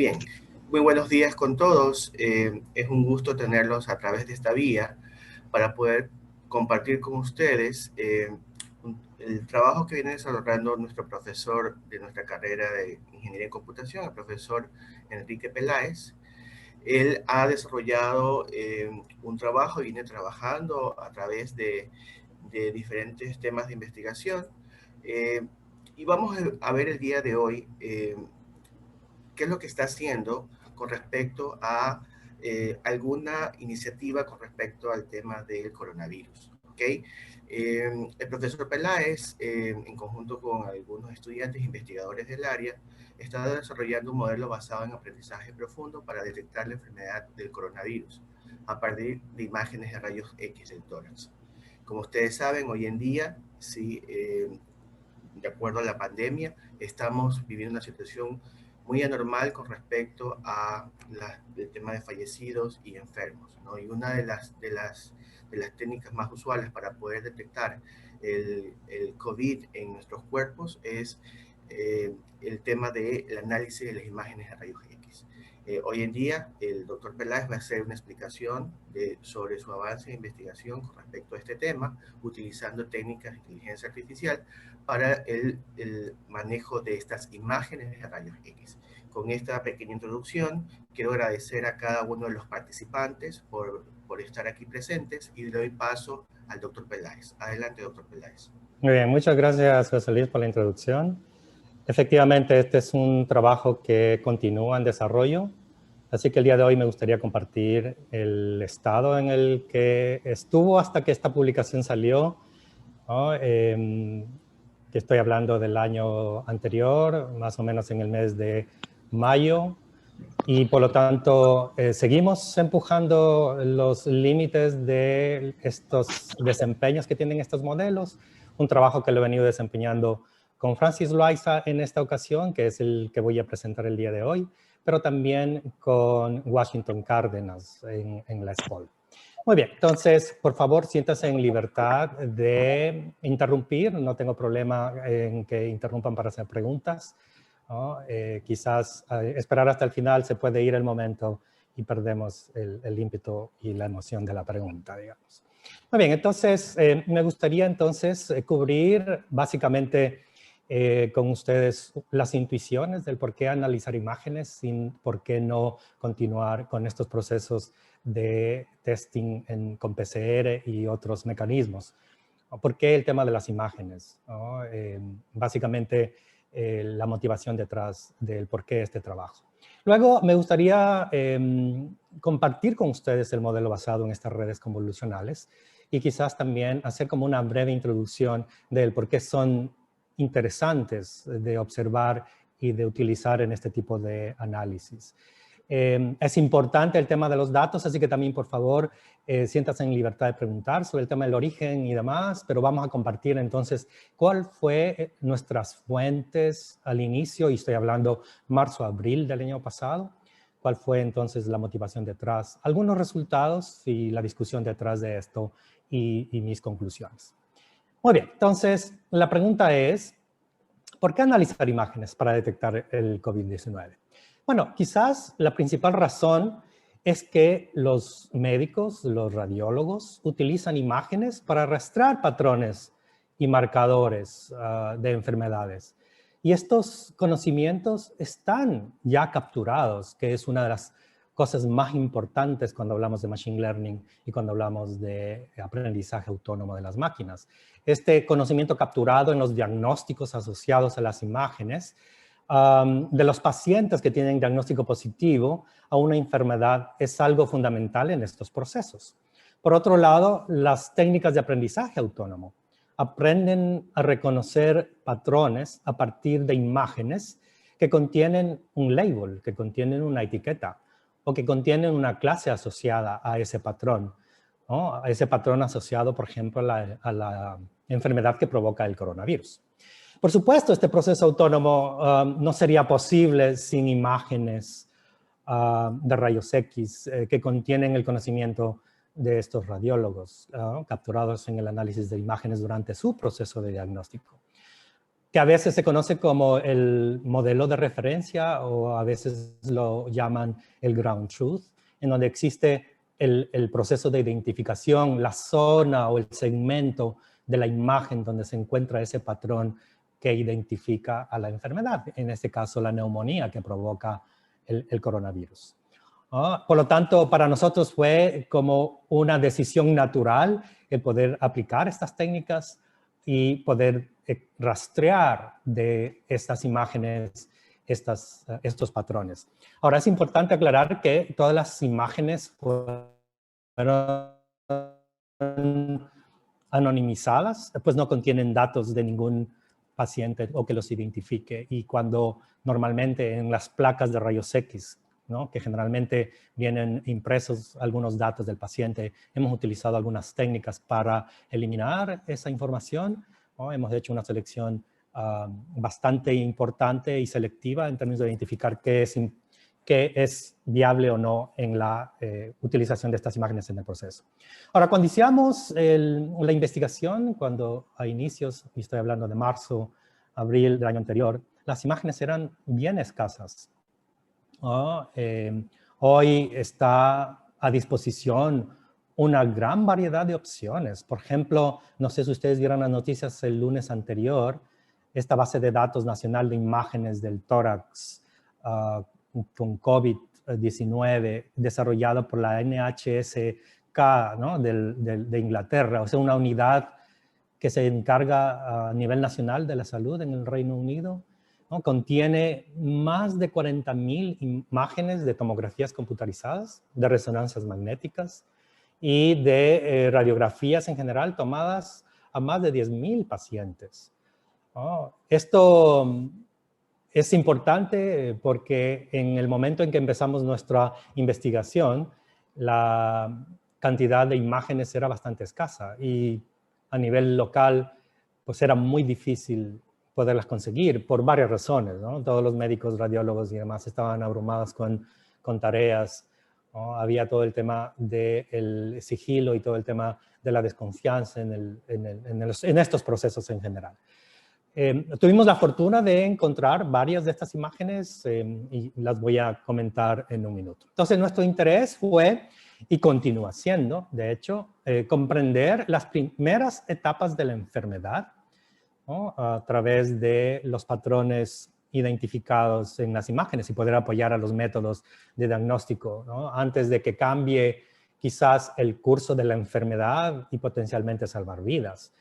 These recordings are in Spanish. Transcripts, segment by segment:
Bien, muy buenos días con todos. Es un gusto tenerlos a través de esta vía para poder compartir con ustedes el trabajo que viene desarrollando nuestro profesor de nuestra carrera de Ingeniería en Computación, el profesor Enrique Peláez. Él ha desarrollado un trabajo y viene trabajando a través de diferentes temas de investigación. Eh, y vamos a ver el día de hoy qué es lo que está haciendo con respecto a alguna iniciativa con respecto al tema del coronavirus. ¿Okay? El profesor Peláez, en conjunto con algunos estudiantes e investigadores del área, está desarrollando un modelo basado en aprendizaje profundo para detectar la enfermedad del coronavirus a partir de imágenes de rayos X del tórax. Como ustedes saben, hoy en día, sí, de acuerdo a la pandemia, estamos viviendo una situación muy anormal con respecto a el tema de fallecidos y enfermos, ¿no? Y una de las técnicas más usuales para poder detectar el COVID en nuestros cuerpos es el tema del análisis de las imágenes de rayos X. Hoy en día, el doctor Peláez va a hacer una explicación sobre su avance de investigación con respecto a este tema, utilizando técnicas de inteligencia artificial para el manejo de estas imágenes de rayos X. Con esta pequeña introducción, quiero agradecer a cada uno de los participantes por estar aquí presentes y le doy paso al doctor Peláez. Adelante, doctor Peláez. Muy bien, muchas gracias, José Luis, por la introducción. Efectivamente, este es un trabajo que continúa en desarrollo, así que el día de hoy me gustaría compartir el estado en el que estuvo hasta que esta publicación salió, ¿no? Que estoy hablando del año anterior, más o menos en el mes de mayo, y por lo tanto seguimos empujando los límites de estos desempeños que tienen estos modelos, un trabajo que lo he venido desempeñando con Francis Loaiza en esta ocasión, que es el que voy a presentar el día de hoy, pero también con Washington Cárdenas en la ESPOL. Muy bien, entonces, por favor, siéntase en libertad de interrumpir. No tengo problema en que interrumpan para hacer preguntas, ¿no? Quizás esperar hasta el final se puede ir el momento y perdemos el ímpetu y la emoción de la pregunta, digamos. Muy bien, entonces, me gustaría entonces cubrir básicamente con ustedes las intuiciones del por qué analizar imágenes, sin por qué no continuar con estos procesos de testing con PCR y otros mecanismos. ¿Por qué el tema de las imágenes? ¿No? Básicamente, la motivación detrás del por qué este trabajo. Luego, me gustaría compartir con ustedes el modelo basado en estas redes convolucionales y quizás también hacer como una breve introducción del por qué son interesantes de observar y de utilizar en este tipo de análisis. Es importante el tema de los datos, así que también, por favor, siéntase en libertad de preguntar sobre el tema del origen y demás, pero vamos a compartir entonces cuál fue nuestras fuentes al inicio, y estoy hablando marzo-abril del año pasado, cuál fue entonces la motivación detrás, algunos resultados y la discusión detrás de esto y mis conclusiones. Muy bien, entonces la pregunta es, ¿por qué analizar imágenes para detectar el COVID-19? Bueno, quizás la principal razón es que los médicos, los radiólogos, utilizan imágenes para rastrear patrones y marcadores de enfermedades. Y estos conocimientos están ya capturados, que es una de las cosas más importantes cuando hablamos de Machine Learning y cuando hablamos de aprendizaje autónomo de las máquinas. Este conocimiento capturado en los diagnósticos asociados a las imágenes de los pacientes que tienen diagnóstico positivo a una enfermedad es algo fundamental en estos procesos. Por otro lado, las técnicas de aprendizaje autónomo aprenden a reconocer patrones a partir de imágenes que contienen un label, que contienen una etiqueta o que contienen una clase asociada a ese patrón, ¿no? A ese patrón asociado, por ejemplo, a la enfermedad que provoca el coronavirus. Por supuesto, este proceso autónomo no sería posible sin imágenes de rayos X que contienen el conocimiento de estos radiólogos capturados en el análisis de imágenes durante su proceso de diagnóstico. que a veces se conoce como el modelo de referencia o a veces lo llaman el ground truth, en donde existe el proceso de identificación, la zona o el segmento de la imagen donde se encuentra ese patrón que identifica a la enfermedad, en este caso la neumonía que provoca el coronavirus. Por lo tanto, para nosotros fue como una decisión natural el poder aplicar estas técnicas y poder rastrear de estas imágenes estos patrones. Ahora, es importante aclarar que todas las imágenes fueron anonimizadas, pues no contienen datos de ningún paciente o que los identifique. Y cuando normalmente en las placas de rayos X, ¿no?, que generalmente vienen impresos algunos datos del paciente, hemos utilizado algunas técnicas para eliminar esa información, ¿no? Hemos hecho una selección bastante importante y selectiva en términos de identificar qué es viable o no en la utilización de estas imágenes en el proceso. Ahora, cuando iniciamos la investigación, cuando a inicios, y estoy hablando de marzo, abril del año anterior, las imágenes eran bien escasas. Hoy está a disposición una gran variedad de opciones. Por ejemplo, no sé si ustedes vieron las noticias el lunes anterior, esta base de datos nacional de imágenes del tórax con COVID-19 desarrollada por la NHSK, ¿no?, de Inglaterra, o sea, una unidad que se encarga a nivel nacional de la salud en el Reino Unido, ¿no? Contiene más de 40,000 imágenes de tomografías computarizadas, de resonancias magnéticas y de radiografías en general tomadas a más de 10,000 pacientes. Esto es importante porque en el momento en que empezamos nuestra investigación, la cantidad de imágenes era bastante escasa y a nivel local pues era muy difícil poderlas conseguir por varias razones, ¿no? Todos los médicos, radiólogos y demás estaban abrumados con tareas, ¿no? Había todo el tema del sigilo y todo el tema de la desconfianza en estos procesos en general. Tuvimos la fortuna de encontrar varias de estas imágenes y las voy a comentar en un minuto. Entonces, nuestro interés fue, y continúa siendo, de hecho, comprender las primeras etapas de la enfermedad, ¿no?, a través de los patrones identificados en las imágenes y poder apoyar a los métodos de diagnóstico, ¿no?, antes de que cambie quizás el curso de la enfermedad y potencialmente salvar vidas.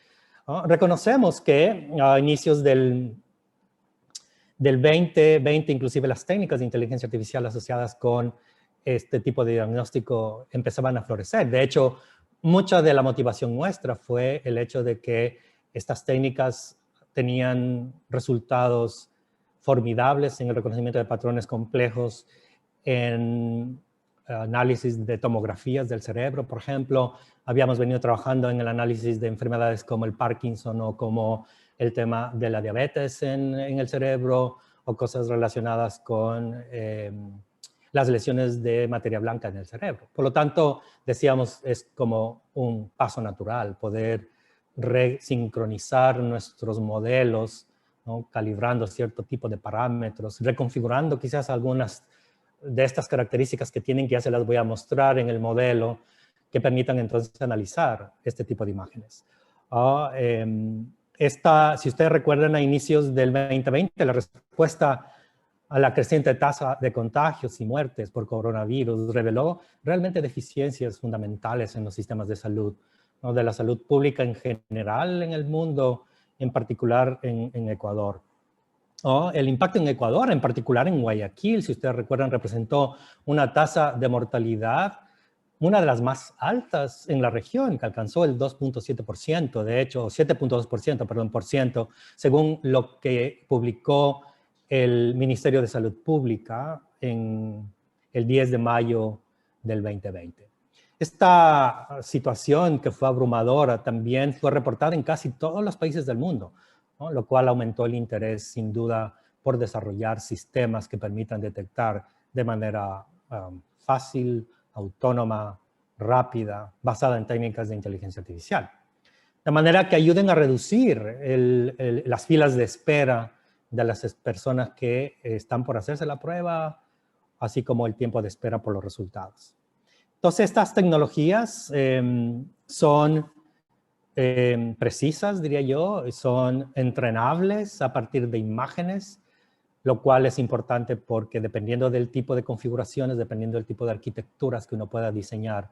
Reconocemos que a inicios del 2020, inclusive las técnicas de inteligencia artificial asociadas con este tipo de diagnóstico empezaban a florecer. De hecho, mucha de la motivación nuestra fue el hecho de que estas técnicas tenían resultados formidables en el reconocimiento de patrones complejos, en análisis de tomografías del cerebro, por ejemplo. Habíamos venido trabajando en el análisis de enfermedades como el Parkinson o como el tema de la diabetes en el cerebro o cosas relacionadas con las lesiones de materia blanca en el cerebro. Por lo tanto, decíamos, es como un paso natural poder resincronizar nuestros modelos, ¿no?, calibrando cierto tipo de parámetros, reconfigurando quizás algunas de estas características que tienen, que ya se las voy a mostrar en el modelo, que permitan entonces analizar este tipo de imágenes. Si ustedes recuerdan, a inicios del 2020, la respuesta a la creciente tasa de contagios y muertes por coronavirus reveló realmente deficiencias fundamentales en los sistemas de salud, ¿no?, de la salud pública en general en el mundo, en particular en Ecuador. El impacto en Ecuador, en particular en Guayaquil, si ustedes recuerdan, representó una tasa de mortalidad, una de las más altas en la región, que alcanzó el 2.7%, de hecho, 7.2%, perdón, por ciento, según lo que publicó el Ministerio de Salud Pública en el 10 de mayo del 2020. Esta situación, que fue abrumadora, también fue reportada en casi todos los países del mundo, ¿no?, lo cual aumentó el interés, sin duda, por desarrollar sistemas que permitan detectar de manera fácil, autónoma, rápida, basada en técnicas de inteligencia artificial. de manera que ayuden a reducir las filas de espera de las personas que están por hacerse la prueba, así como el tiempo de espera por los resultados. Entonces, estas tecnologías son precisas, diría yo, son entrenables a partir de imágenes, lo cual es importante porque dependiendo del tipo de configuraciones, dependiendo del tipo de arquitecturas que uno pueda diseñar,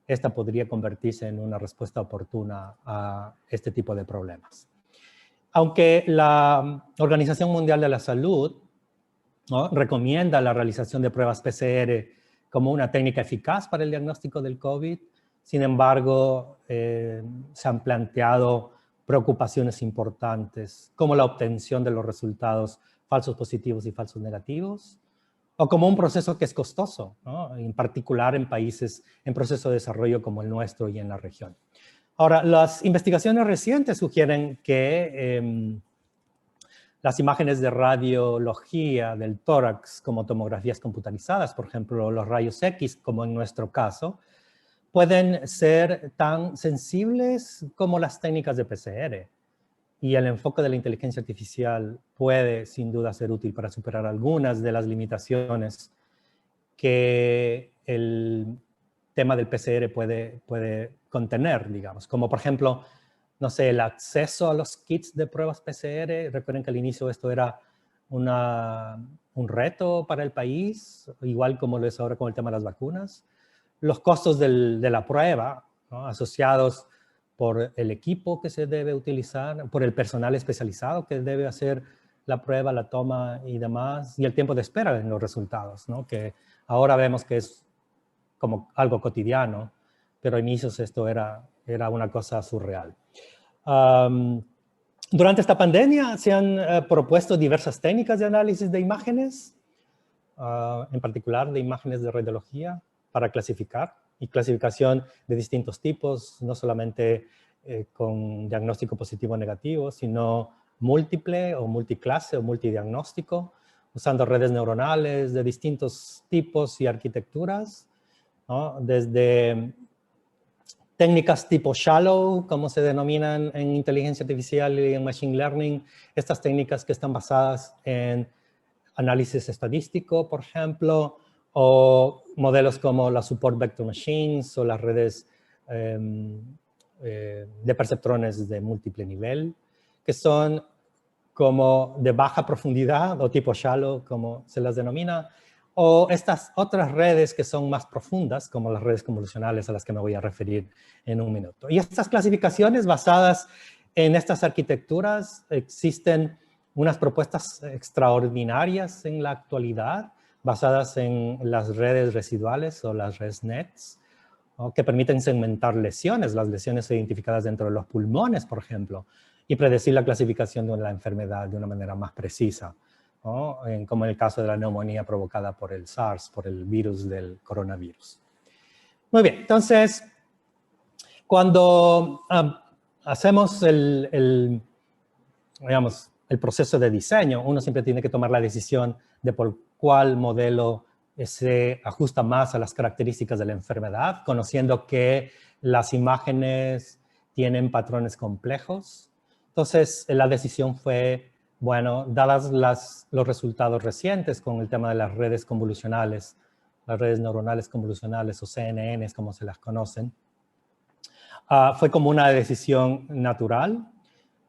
esta podría convertirse en una respuesta oportuna a este tipo de problemas. Aunque la Organización Mundial de la Salud, ¿no?, recomienda la realización de pruebas PCR como una técnica eficaz para el diagnóstico del COVID, sin embargo, se han planteado preocupaciones importantes, como la obtención de los resultados falsos positivos y falsos negativos, o como un proceso que es costoso, ¿no?, en particular en países en proceso de desarrollo como el nuestro y en la región. Ahora, las investigaciones recientes sugieren que las imágenes de radiología del tórax, como tomografías computarizadas, por ejemplo, los rayos X, como en nuestro caso, pueden ser tan sensibles como las técnicas de PCR. Y el enfoque de la inteligencia artificial puede, sin duda, ser útil para superar algunas de las limitaciones que el tema del PCR puede contener, digamos. Como, por ejemplo, no sé, el acceso a los kits de pruebas PCR. Recuerden que al inicio esto era un reto para el país, igual como lo es ahora con el tema de las vacunas. Los costos de la prueba, ¿no?, asociados por el equipo que se debe utilizar, por el personal especializado que debe hacer la prueba, la toma y demás, y el tiempo de espera en los resultados, ¿no?, que ahora vemos que es como algo cotidiano, pero a inicios esto era una cosa surreal. Durante esta pandemia se han propuesto diversas técnicas de análisis de imágenes, en particular de imágenes de radiología, para clasificar, y clasificación de distintos tipos, no solamente con diagnóstico positivo o negativo, sino múltiple o multiclase o multidiagnóstico, usando redes neuronales de distintos tipos y arquitecturas, ¿no?, desde técnicas tipo shallow, como se denominan en inteligencia artificial y en machine learning, estas técnicas que están basadas en análisis estadístico, por ejemplo, o modelos como las support vector machines o las redes de perceptrones de múltiple nivel, que son como de baja profundidad o tipo shallow, como se las denomina, o estas otras redes que son más profundas, como las redes convolucionales a las que me voy a referir en un minuto. Y estas clasificaciones basadas en estas arquitecturas, existen unas propuestas extraordinarias en la actualidad, basadas en las redes residuales o las ResNets, ¿no?, que permiten segmentar lesiones, las lesiones identificadas dentro de los pulmones, por ejemplo, y predecir la clasificación de la enfermedad de una manera más precisa, ¿no?, como en el caso de la neumonía provocada por el SARS, por el virus del coronavirus. Muy bien, entonces, cuando hacemos digamos, el proceso de diseño, uno siempre tiene que tomar la decisión de por cuál modelo se ajusta más a las características de la enfermedad, conociendo que las imágenes tienen patrones complejos. Entonces, la decisión fue, bueno, dadas los resultados recientes con el tema de las redes convolucionales, las redes neuronales convolucionales o CNNs, como se las conocen, fue como una decisión natural,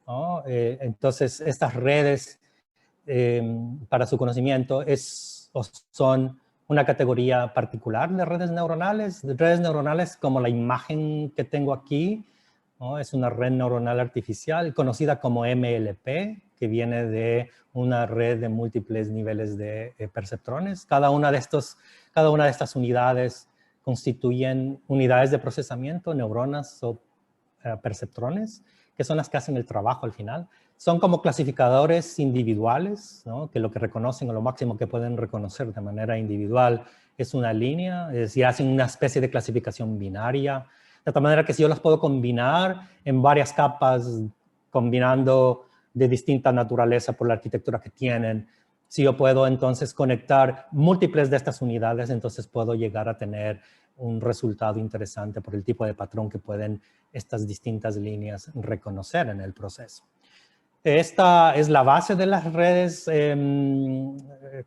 ¿no? Entonces, estas redes, para su conocimiento, son una categoría particular de redes neuronales como la imagen que tengo aquí, ¿no? Es una red neuronal artificial conocida como MLP, que viene de una red de múltiples niveles de perceptrones. Cada una de estas unidades constituyen unidades de procesamiento, neuronas o perceptrones, que son las que hacen el trabajo al final. Son como clasificadores individuales, ¿no?, que lo que reconocen o lo máximo que pueden reconocer de manera individual es una línea, es decir, hacen una especie de clasificación binaria, de tal manera que si yo las puedo combinar en varias capas, combinando de distinta naturaleza por la arquitectura que tienen, Si yo puedo entonces conectar múltiples de estas unidades, entonces puedo llegar a tener un resultado interesante por el tipo de patrón que pueden estas distintas líneas reconocer en el proceso. Esta es la base de las redes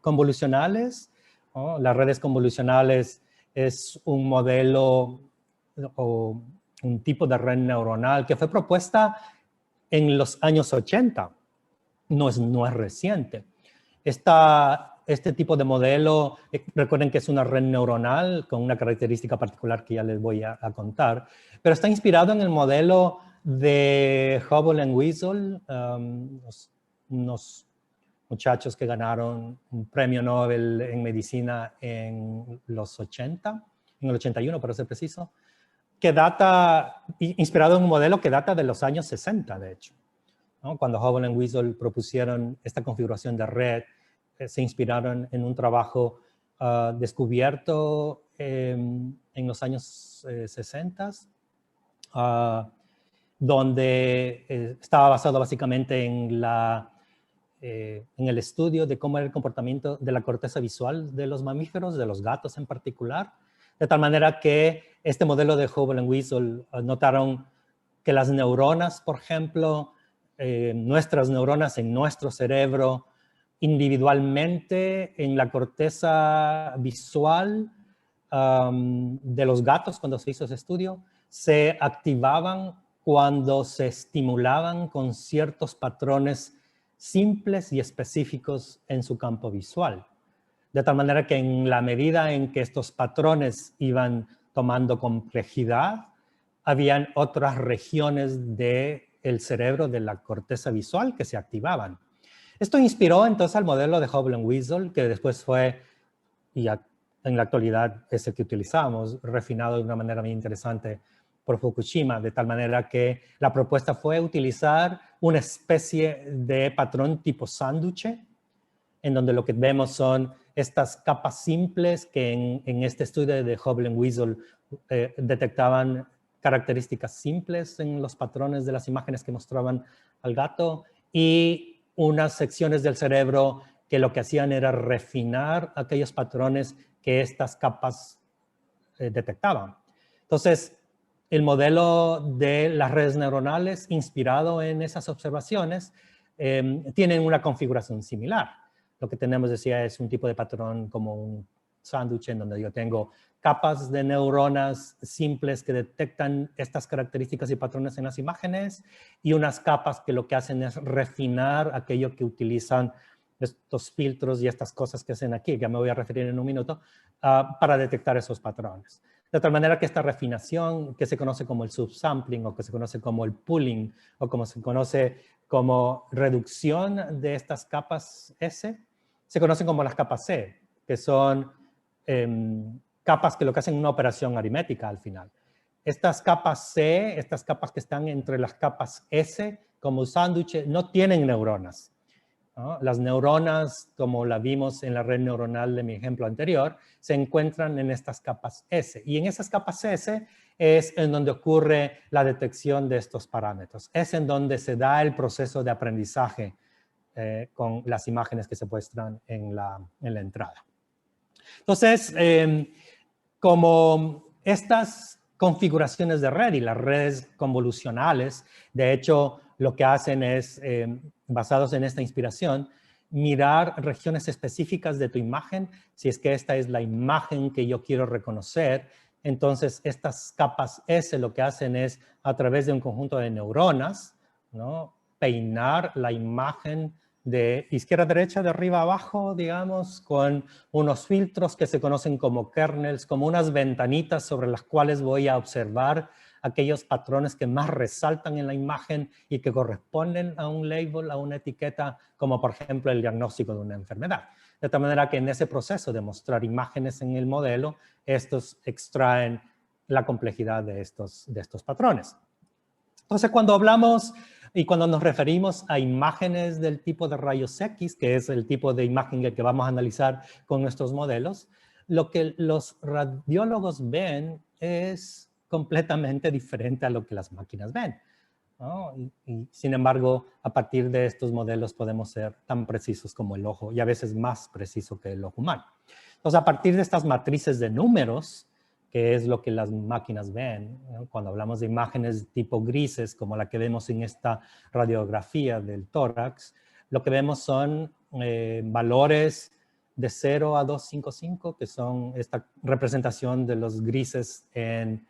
convolucionales, ¿no? Las redes convolucionales es un modelo o un tipo de red neuronal que fue propuesta en los años 80. No es reciente. Este tipo de modelo, recuerden que es una red neuronal con una característica particular que ya les voy a contar, pero está inspirado en el modelo de Hubble and Weasel, unos muchachos que ganaron un premio Nobel en medicina en los 80, en el 81 para ser preciso, que inspirado en un modelo que data de los años 60, de hecho, ¿no? Cuando Hubble and Weasel propusieron esta configuración de red, se inspiraron en un trabajo descubierto en los años 60, donde estaba basado básicamente en el estudio de cómo era el comportamiento de la corteza visual de los mamíferos, de los gatos en particular, de tal manera que este modelo de Hubble and Weasel notaron que las neuronas, por ejemplo, nuestras neuronas en nuestro cerebro, individualmente en la corteza visual de los gatos, cuando se hizo ese estudio, se activaban cuando se estimulaban con ciertos patrones simples y específicos en su campo visual. De tal manera que en la medida en que estos patrones iban tomando complejidad, habían otras regiones del cerebro, de la corteza visual, que se activaban. Esto inspiró entonces al modelo de Hubble and Weasel, que después fue, y en la actualidad es el que utilizamos, refinado de una manera muy interesante por Fukushima, de tal manera que la propuesta fue utilizar una especie de patrón tipo sándwich, en donde lo que vemos son estas capas simples que en este estudio de Hubble and Weasel detectaban características simples en los patrones de las imágenes que mostraban al gato, y unas secciones del cerebro que lo que hacían era refinar aquellos patrones que estas capas detectaban. Entonces, el modelo de las redes neuronales, inspirado en esas observaciones, tienen una configuración similar. Lo que tenemos, decía, es un tipo de patrón como un sándwich en donde yo tengo capas de neuronas simples que detectan estas características y patrones en las imágenes, y unas capas que lo que hacen es refinar aquello que utilizan estos filtros y estas cosas que hacen aquí, que me voy a referir en un minuto, para detectar esos patrones. De tal manera que esta refinación, que se conoce como el subsampling, o que se conoce como el pooling, o como se conoce como reducción de estas capas S, se conocen como las capas C, que son capas que lo que hacen una operación aritmética al final. Estas capas C, estas capas que están entre las capas S, como sándwich, no tienen neuronas, ¿no? Las neuronas, como la vimos en la red neuronal de mi ejemplo anterior, se encuentran en estas capas S. Y en esas capas S es en donde ocurre la detección de estos parámetros. Es en donde se da el proceso de aprendizaje con las imágenes que se muestran en la entrada. Entonces, como estas configuraciones de red y las redes convolucionales, de hecho, lo que hacen es, basados en esta inspiración, mirar regiones específicas de tu imagen. Si es que esta es la imagen que yo quiero reconocer, entonces estas capas S lo que hacen es, a través de un conjunto de neuronas, ¿no?, peinar la imagen de izquierda a derecha, de arriba a abajo, digamos, con unos filtros que se conocen como kernels, como unas ventanitas sobre las cuales voy a observar aquellos patrones que más resaltan en la imagen y que corresponden a un label, a una etiqueta, como por ejemplo el diagnóstico de una enfermedad. De tal manera que en ese proceso de mostrar imágenes en el modelo, estos extraen la complejidad de estos patrones. Entonces, cuando hablamos y cuando nos referimos a imágenes del tipo de rayos X, que es el tipo de imagen que vamos a analizar con nuestros modelos, lo que los radiólogos ven es completamente diferente a lo que las máquinas ven. ¿no? Sin embargo, a partir de estos modelos podemos ser tan precisos como el ojo y a veces más preciso que el ojo humano. Entonces, a partir de estas matrices de números, que es lo que las máquinas ven, ¿no? Cuando hablamos de imágenes tipo grises, como la que vemos en esta radiografía del tórax, lo que vemos son valores de 0 a 255, que son esta representación de los grises en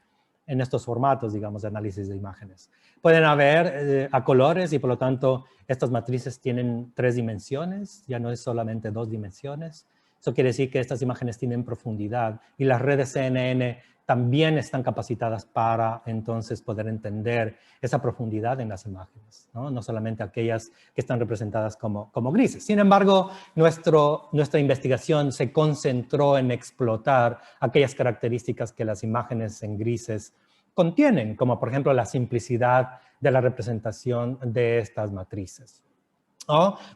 estos formatos, digamos, de análisis de imágenes. Pueden haber a colores y por lo tanto estas matrices tienen 3 dimensiones, ya no es solamente 2 dimensiones. Eso quiere decir que estas imágenes tienen profundidad y las redes CNN también están capacitadas para entonces poder entender esa profundidad en las imágenes, ¿no? No solamente aquellas que están representadas como grises. Sin embargo, nuestra investigación se concentró en explotar aquellas características que las imágenes en grises contienen, como por ejemplo la simplicidad de la representación de estas matrices.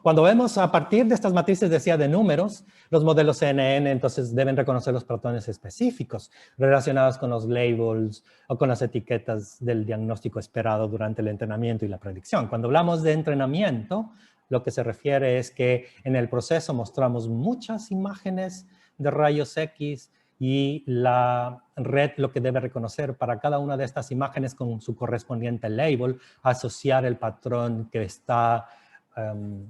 Cuando vemos a partir de estas matrices, decía, de números, los modelos CNN entonces deben reconocer los patrones específicos relacionados con los labels o con las etiquetas del diagnóstico esperado durante el entrenamiento y la predicción. Cuando hablamos de entrenamiento, lo que se refiere es que en el proceso mostramos muchas imágenes de rayos X y la red lo que debe reconocer para cada una de estas imágenes con su correspondiente label, asociar el patrón que está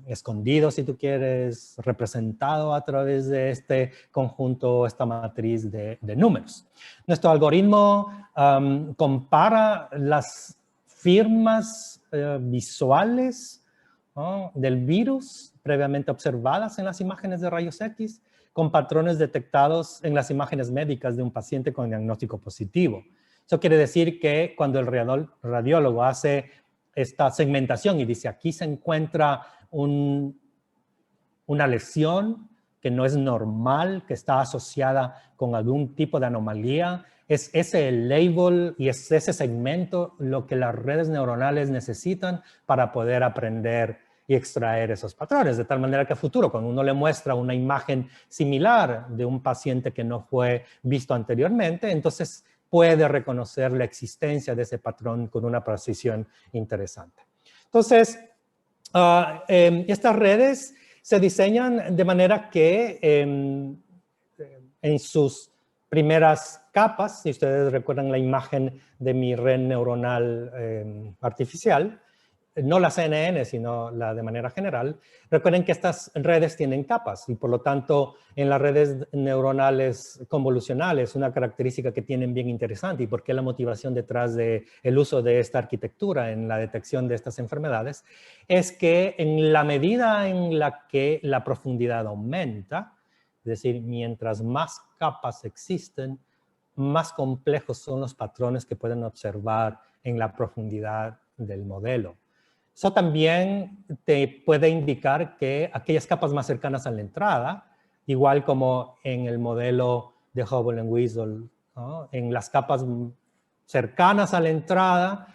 escondido, si tú quieres, representado a través de este conjunto, esta matriz de números. Nuestro algoritmo compara las firmas visuales, ¿no?, del virus previamente observadas en las imágenes de rayos X con patrones detectados en las imágenes médicas de un paciente con diagnóstico positivo. Eso quiere decir que cuando el radiólogo hace esta segmentación y dice, aquí se encuentra una lesión que no es normal, que está asociada con algún tipo de anomalía, es ese label y es ese segmento lo que las redes neuronales necesitan para poder aprender y extraer esos patrones, de tal manera que a futuro, cuando uno le muestra una imagen similar de un paciente que no fue visto anteriormente, entonces puede reconocer la existencia de ese patrón con una precisión interesante. Entonces, estas redes se diseñan de manera que en sus primeras capas, si ustedes recuerdan la imagen de mi red neuronal artificial, no la CNN, sino la de manera general, recuerden que estas redes tienen capas y por lo tanto en las redes neuronales convolucionales una característica que tienen bien interesante y por qué la motivación detrás del uso de esta arquitectura en la detección de estas enfermedades es que en la medida en la que la profundidad aumenta, es decir, mientras más capas existen, más complejos son los patrones que pueden observar en la profundidad del modelo. Eso también te puede indicar que aquellas capas más cercanas a la entrada, igual como en el modelo de Hubble and Weasel, ¿no?, en las capas cercanas a la entrada,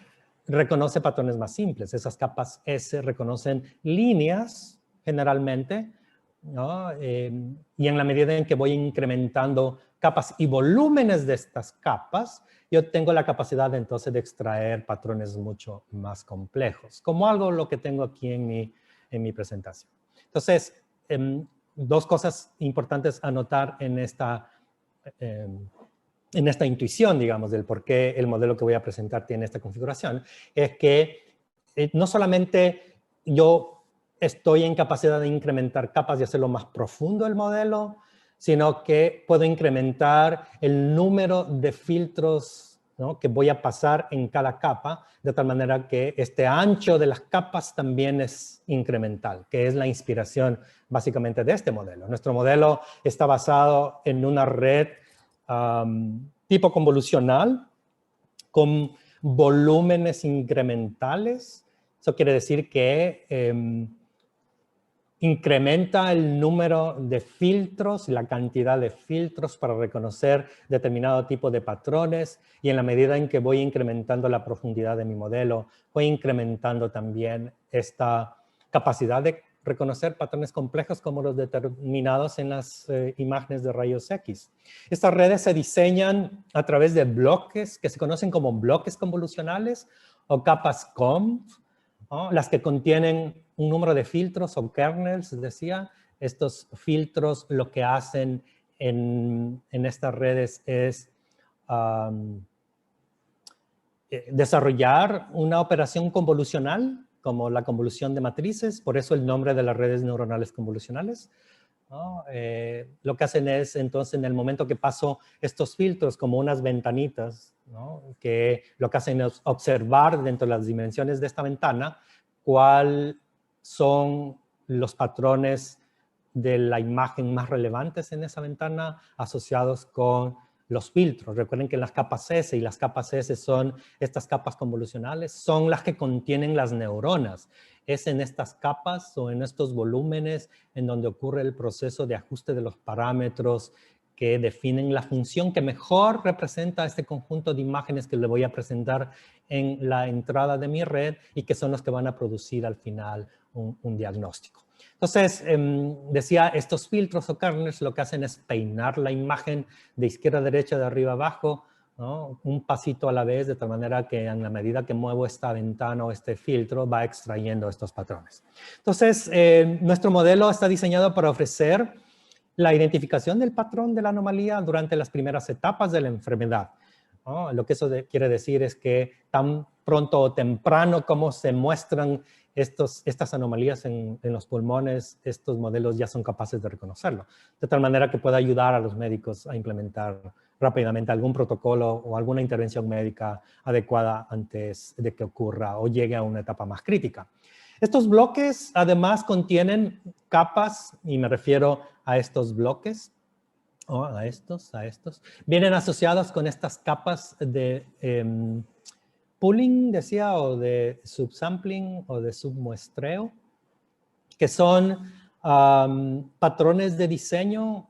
reconoce patrones más simples. Esas capas S reconocen líneas, generalmente, ¿no? Y en la medida en que voy incrementando capas y volúmenes de estas capas, yo tengo la capacidad entonces de extraer patrones mucho más complejos, como algo lo que tengo aquí en mi presentación. Entonces, dos cosas importantes a notar en esta intuición, digamos, del por qué el modelo que voy a presentar tiene esta configuración, es que no solamente yo estoy en capacidad de incrementar capas y hacerlo más profundo el modelo, sino que puedo incrementar el número de filtros, ¿no?, que voy a pasar en cada capa, de tal manera que este ancho de las capas también es incremental, que es la inspiración básicamente de este modelo. Nuestro modelo está basado en una red tipo convolucional con volúmenes incrementales. Eso quiere decir que incrementa el número de filtros, la cantidad de filtros para reconocer determinado tipo de patrones y en la medida en que voy incrementando la profundidad de mi modelo, voy incrementando también esta capacidad de reconocer patrones complejos como los determinados en las imágenes de rayos X. Estas redes se diseñan a través de bloques que se conocen como bloques convolucionales o capas conv, ¿no? Las que contienen un número de filtros o kernels, decía. Estos filtros lo que hacen en estas redes es desarrollar una operación convolucional, como la convolución de matrices, por eso el nombre de las redes neuronales convolucionales, ¿no? Lo que hacen es, entonces, en el momento que paso estos filtros como unas ventanitas, ¿no? Que lo que hacen es observar dentro de las dimensiones de esta ventana cuáles son los patrones de la imagen más relevantes en esa ventana asociados con los filtros. Recuerden que las capas S y las capas S son estas capas convolucionales, son las que contienen las neuronas. Es en estas capas o en estos volúmenes en donde ocurre el proceso de ajuste de los parámetros que definen la función que mejor representa este conjunto de imágenes que le voy a presentar en la entrada de mi red y que son los que van a producir al final un diagnóstico. Entonces, decía, estos filtros o kernels lo que hacen es peinar la imagen de izquierda a derecha, de arriba a abajo, ¿no? Un pasito a la vez, de tal manera que en la medida que muevo esta ventana o este filtro, va extrayendo estos patrones. Entonces, nuestro modelo está diseñado para ofrecer la identificación del patrón de la anomalía durante las primeras etapas de la enfermedad, ¿no? Lo que eso quiere decir es que tan pronto o temprano como se muestran estas anomalías en los pulmones, estos modelos ya son capaces de reconocerlo. De tal manera que pueda ayudar a los médicos a implementar rápidamente algún protocolo o alguna intervención médica adecuada antes de que ocurra o llegue a una etapa más crítica. Estos bloques además contienen capas, y me refiero a estos bloques, o a estos, vienen asociados con estas capas de pooling, decía, o de subsampling o de submuestreo, que son patrones de diseño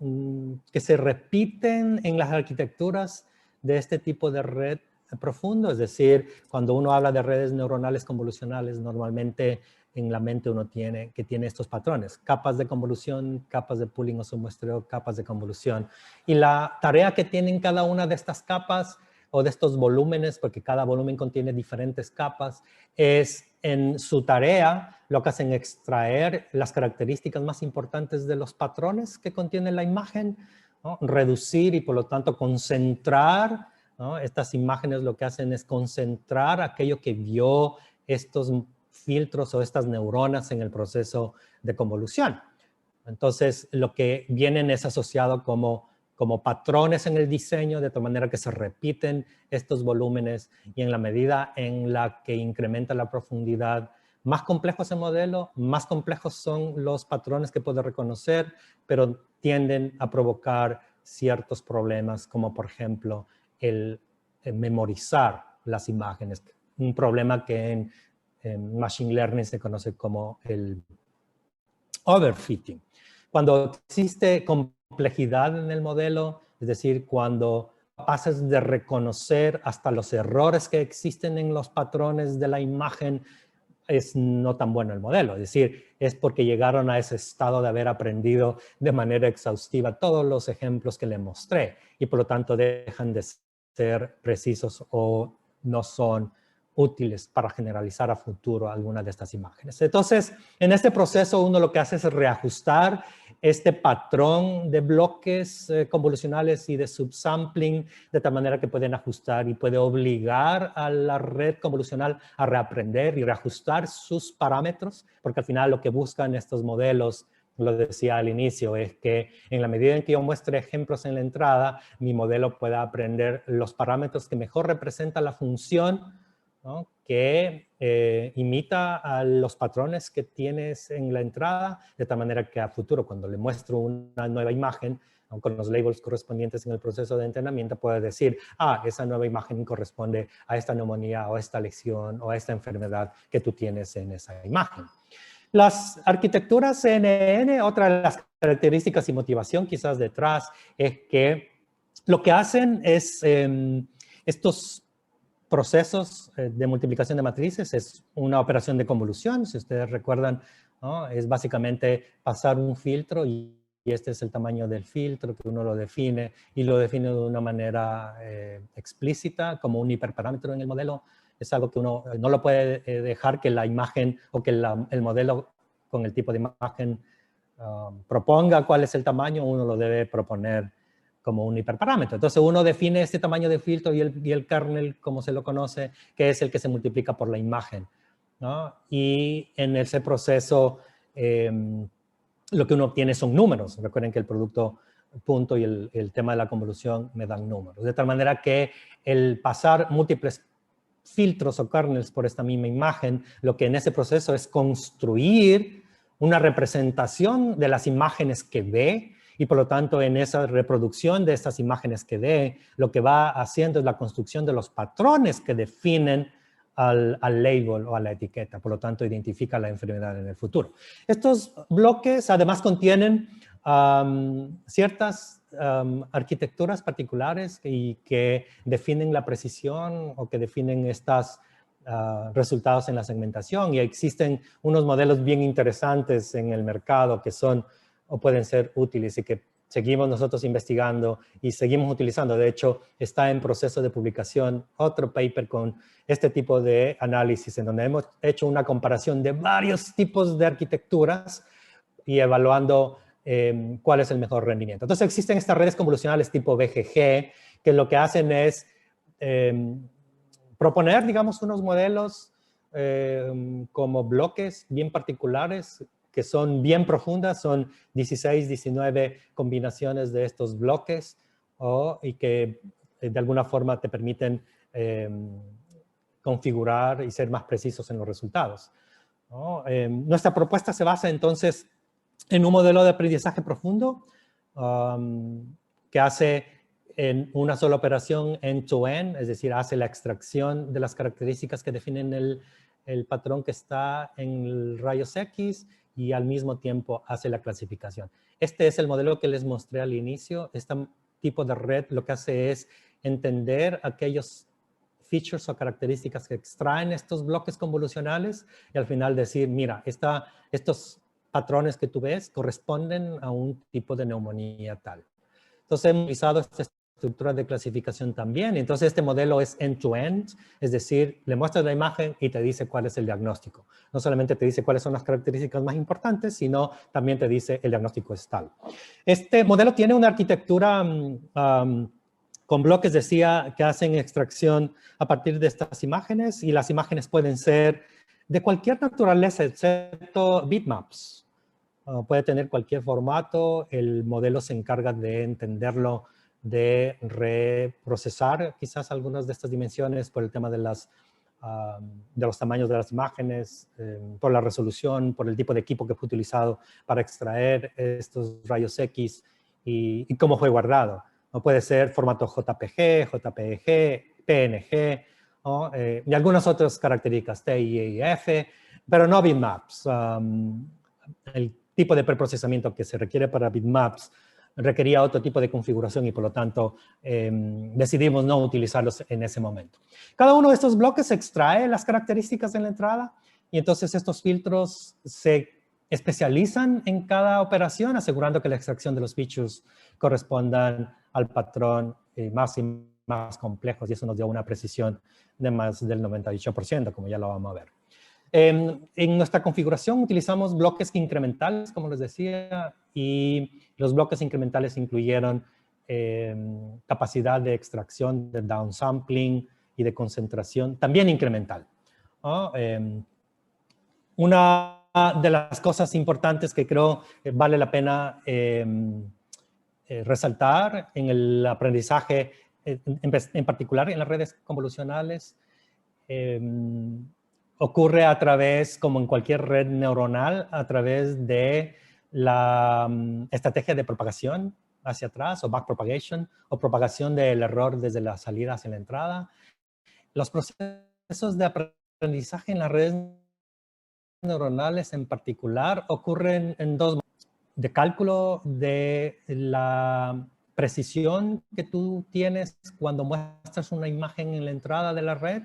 que se repiten en las arquitecturas de este tipo de red profundo. Es decir, cuando uno habla de redes neuronales convolucionales, normalmente en la mente uno tiene estos patrones, capas de convolución, capas de pooling o submuestreo, capas de convolución. Y la tarea que tienen cada una de estas capas o de estos volúmenes, porque cada volumen contiene diferentes capas, es en su tarea lo que hacen extraer las características más importantes de los patrones que contiene la imagen, ¿no? Reducir y por lo tanto concentrar, ¿no? Estas imágenes lo que hacen es concentrar aquello que vio estos filtros o estas neuronas en el proceso de convolución. Entonces, lo que vienen es asociado como patrones en el diseño, de tal manera que se repiten estos volúmenes y en la medida en la que incrementa la profundidad, más complejo es el modelo, más complejos son los patrones que puede reconocer, pero tienden a provocar ciertos problemas, como por ejemplo el memorizar las imágenes, un problema que en Machine Learning se conoce como el overfitting. Cuando existe complejidad en el modelo, es decir, cuando capaces de reconocer hasta los errores que existen en los patrones de la imagen, es no tan bueno el modelo. Es decir, es porque llegaron a ese estado de haber aprendido de manera exhaustiva todos los ejemplos que le mostré y por lo tanto dejan de ser precisos o no son útiles para generalizar a futuro alguna de estas imágenes. Entonces, en este proceso uno lo que hace es reajustar este patrón de bloques convolucionales y de subsampling de tal manera que pueden ajustar y puede obligar a la red convolucional a reaprender y reajustar sus parámetros, porque al final lo que buscan estos modelos, lo decía al inicio, es que en la medida en que yo muestre ejemplos en la entrada, mi modelo pueda aprender los parámetros que mejor representan la función, ¿no? Que imita a los patrones que tienes en la entrada, de tal manera que a futuro, cuando le muestro una nueva imagen, con los labels correspondientes en el proceso de entrenamiento, puede decir, esa nueva imagen corresponde a esta neumonía o a esta lesión o a esta enfermedad que tú tienes en esa imagen. Las arquitecturas CNN, otra de las características y motivación quizás detrás, es que lo que hacen es estos procesos de multiplicación de matrices, es una operación de convolución, si ustedes recuerdan, ¿no? Es básicamente pasar un filtro y este es el tamaño del filtro que uno lo define y lo define de una manera explícita como un hiperparámetro en el modelo. Es algo que uno no lo puede dejar que la imagen o que el modelo con el tipo de imagen proponga cuál es el tamaño, uno lo debe proponer como un hiperparámetro. Entonces uno define este tamaño de filtro y el kernel, como se lo conoce, que es el que se multiplica por la imagen, ¿no? Y en ese proceso lo que uno obtiene son números. Recuerden que el producto punto y el tema de la convolución me dan números. De tal manera que el pasar múltiples filtros o kernels por esta misma imagen, lo que en ese proceso es construir una representación de las imágenes que ve, y por lo tanto en esa reproducción de estas imágenes que ve, lo que va haciendo es la construcción de los patrones que definen al label o a la etiqueta, por lo tanto identifica la enfermedad en el futuro. Estos bloques además contienen ciertas arquitecturas particulares que definen la precisión o que definen estos resultados en la segmentación, y existen unos modelos bien interesantes en el mercado que son o pueden ser útiles y que seguimos nosotros investigando y seguimos utilizando. De hecho, está en proceso de publicación otro paper con este tipo de análisis en donde hemos hecho una comparación de varios tipos de arquitecturas y evaluando cuál es el mejor rendimiento. Entonces existen estas redes convolucionales tipo BGG que lo que hacen es proponer, digamos, unos modelos como bloques bien particulares que son bien profundas, son 16, 19 combinaciones de estos bloques y que de alguna forma te permiten configurar y ser más precisos en los resultados, ¿no? Nuestra propuesta se basa entonces en un modelo de aprendizaje profundo que hace en una sola operación end-to-end, es decir, hace la extracción de las características que definen el patrón que está en el rayos X y al mismo tiempo hace la clasificación. Este es el modelo que les mostré al inicio. Este tipo de red lo que hace es entender aquellos features o características que extraen estos bloques convolucionales y al final decir, mira, estos patrones que tú ves corresponden a un tipo de neumonía tal. Entonces hemos utilizado esta estructura de clasificación también. Entonces este modelo es end-to-end, es decir, le muestras la imagen y te dice cuál es el diagnóstico. No solamente te dice cuáles son las características más importantes, sino también te dice el diagnóstico es tal. Este modelo tiene una arquitectura con bloques, decía, que hacen extracción a partir de estas imágenes, y las imágenes pueden ser de cualquier naturaleza, excepto bitmaps. Puede tener cualquier formato, el modelo se encarga de entenderlo, de reprocesar quizás algunas de estas dimensiones por el tema de los tamaños de las imágenes, por la resolución, por el tipo de equipo que fue utilizado para extraer estos rayos X y cómo fue guardado. ¿No? Puede ser formato JPG, JPG, PNG, ¿no? Y algunas otras características, TIF, pero no bitmaps. El tipo de preprocesamiento que se requiere para bitmaps requería otro tipo de configuración y por lo tanto decidimos no utilizarlos en ese momento. Cada uno de estos bloques extrae las características en la entrada y entonces estos filtros se especializan en cada operación, asegurando que la extracción de los features correspondan al patrón más y más complejos, y eso nos dio una precisión de más del 98%, como ya lo vamos a ver. En nuestra configuración utilizamos bloques incrementales, como les decía, y los bloques incrementales incluyeron capacidad de extracción, de downsampling y de concentración, también incremental, ¿no? Una de las cosas importantes que creo vale la pena resaltar en el aprendizaje, en particular en las redes convolucionales, ocurre a través, como en cualquier red neuronal, a través de la estrategia de propagación hacia atrás, o backpropagation, o propagación del error desde la salida hacia la entrada. Los procesos de aprendizaje en las redes neuronales en particular ocurren en dos modos: de cálculo de la precisión que tú tienes cuando muestras una imagen en la entrada de la red.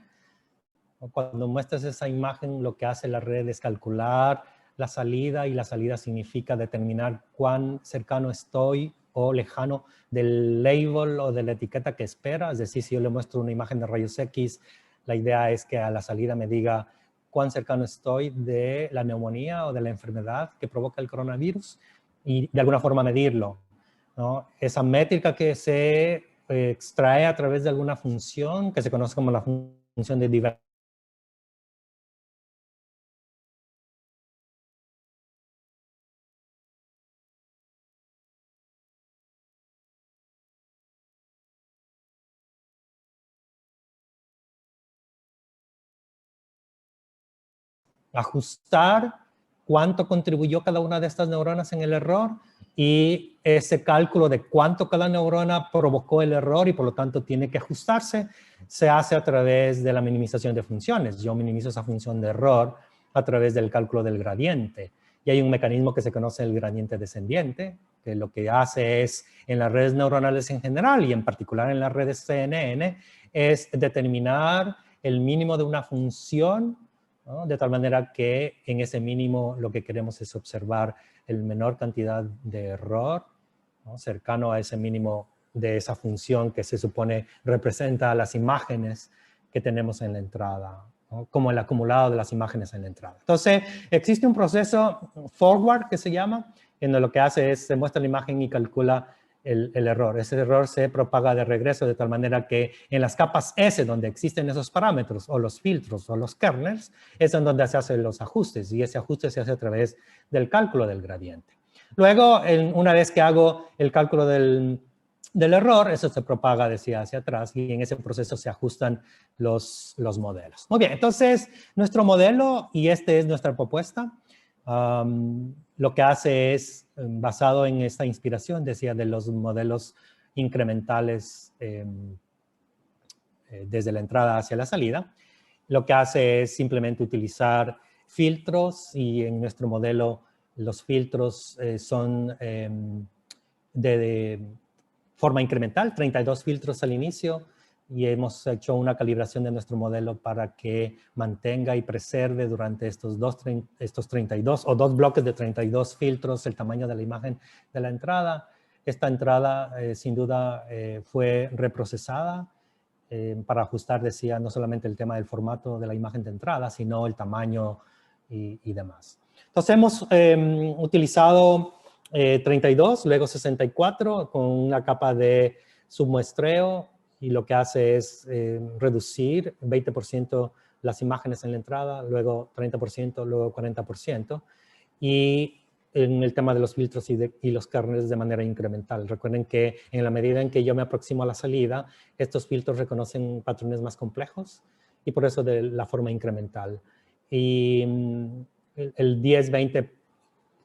Cuando muestras esa imagen, lo que hace la red es calcular la salida, y la salida significa determinar cuán cercano estoy o lejano del label o de la etiqueta que espera. Es decir, si yo le muestro una imagen de rayos X, La idea es que a la salida me diga cuán cercano estoy de la neumonía o de la enfermedad que provoca el coronavirus y de alguna forma medirlo, ¿no? Esa métrica que se extrae a través de alguna función que se conoce como la función de diversidad. Ajustar cuánto contribuyó cada una de estas neuronas en el error y ese cálculo de cuánto cada neurona provocó el error y por lo tanto tiene que ajustarse, se hace a través de la minimización de funciones. Yo minimizo esa función de error a través del cálculo del gradiente. Y hay un mecanismo que se conoce el gradiente descendiente, que lo que hace es, en las redes neuronales en general y en particular en las redes CNN, es determinar el mínimo de una función, ¿no? De tal manera que en ese mínimo lo que queremos es observar el menor cantidad de error, ¿no? Cercano a ese mínimo de esa función que se supone representa las imágenes que tenemos en la entrada, ¿no? Como el acumulado de las imágenes en la entrada. Entonces, existe un proceso forward que se llama, en lo que hace es, se muestra la imagen y calcula el error. Ese error se propaga de regreso de tal manera que en las capas S donde existen esos parámetros o los filtros o los kernels es en donde se hacen los ajustes y ese ajuste se hace a través del cálculo del gradiente. Luego, una vez que hago el cálculo del error, eso se propaga hacia atrás y en ese proceso se ajustan los modelos. Muy bien, entonces nuestro modelo, y esta es nuestra propuesta, lo que hace es, basado en esta inspiración, decía, de los modelos incrementales desde la entrada hacia la salida, lo que hace es simplemente utilizar filtros y en nuestro modelo los filtros son de forma incremental, 32 filtros al inicio, y hemos hecho una calibración de nuestro modelo para que mantenga y preserve durante estos 32 o dos bloques de 32 filtros el tamaño de la imagen de la entrada. Esta entrada sin duda fue reprocesada para ajustar, decía, no solamente el tema del formato de la imagen de entrada, sino el tamaño y demás. Entonces hemos utilizado 32, luego 64 con una capa de submuestreo y lo que hace es reducir 20% las imágenes en la entrada, luego 30%, luego 40%. Y en el tema de los filtros y los kernels de manera incremental. Recuerden que en la medida en que yo me aproximo a la salida, estos filtros reconocen patrones más complejos y por eso de la forma incremental. Y el 10, 20,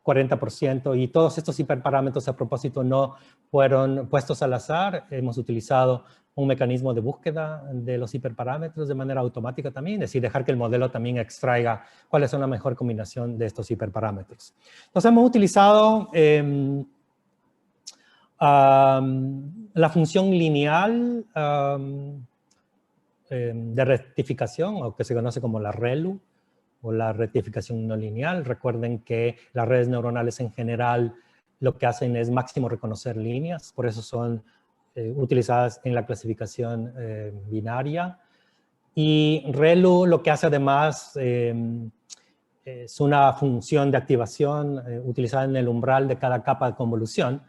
40% y todos estos hiperparámetros a propósito no fueron puestos al azar. Hemos utilizado un mecanismo de búsqueda de los hiperparámetros de manera automática también, es decir, dejar que el modelo también extraiga cuáles son la mejor combinación de estos hiperparámetros. Entonces hemos utilizado la función lineal de rectificación, o que se conoce como la ReLU, o la rectificación no lineal. Recuerden que las redes neuronales en general lo que hacen es máximo reconocer líneas, por eso son utilizadas en la clasificación binaria. Y ReLU lo que hace además es una función de activación utilizada en el umbral de cada capa de convolución,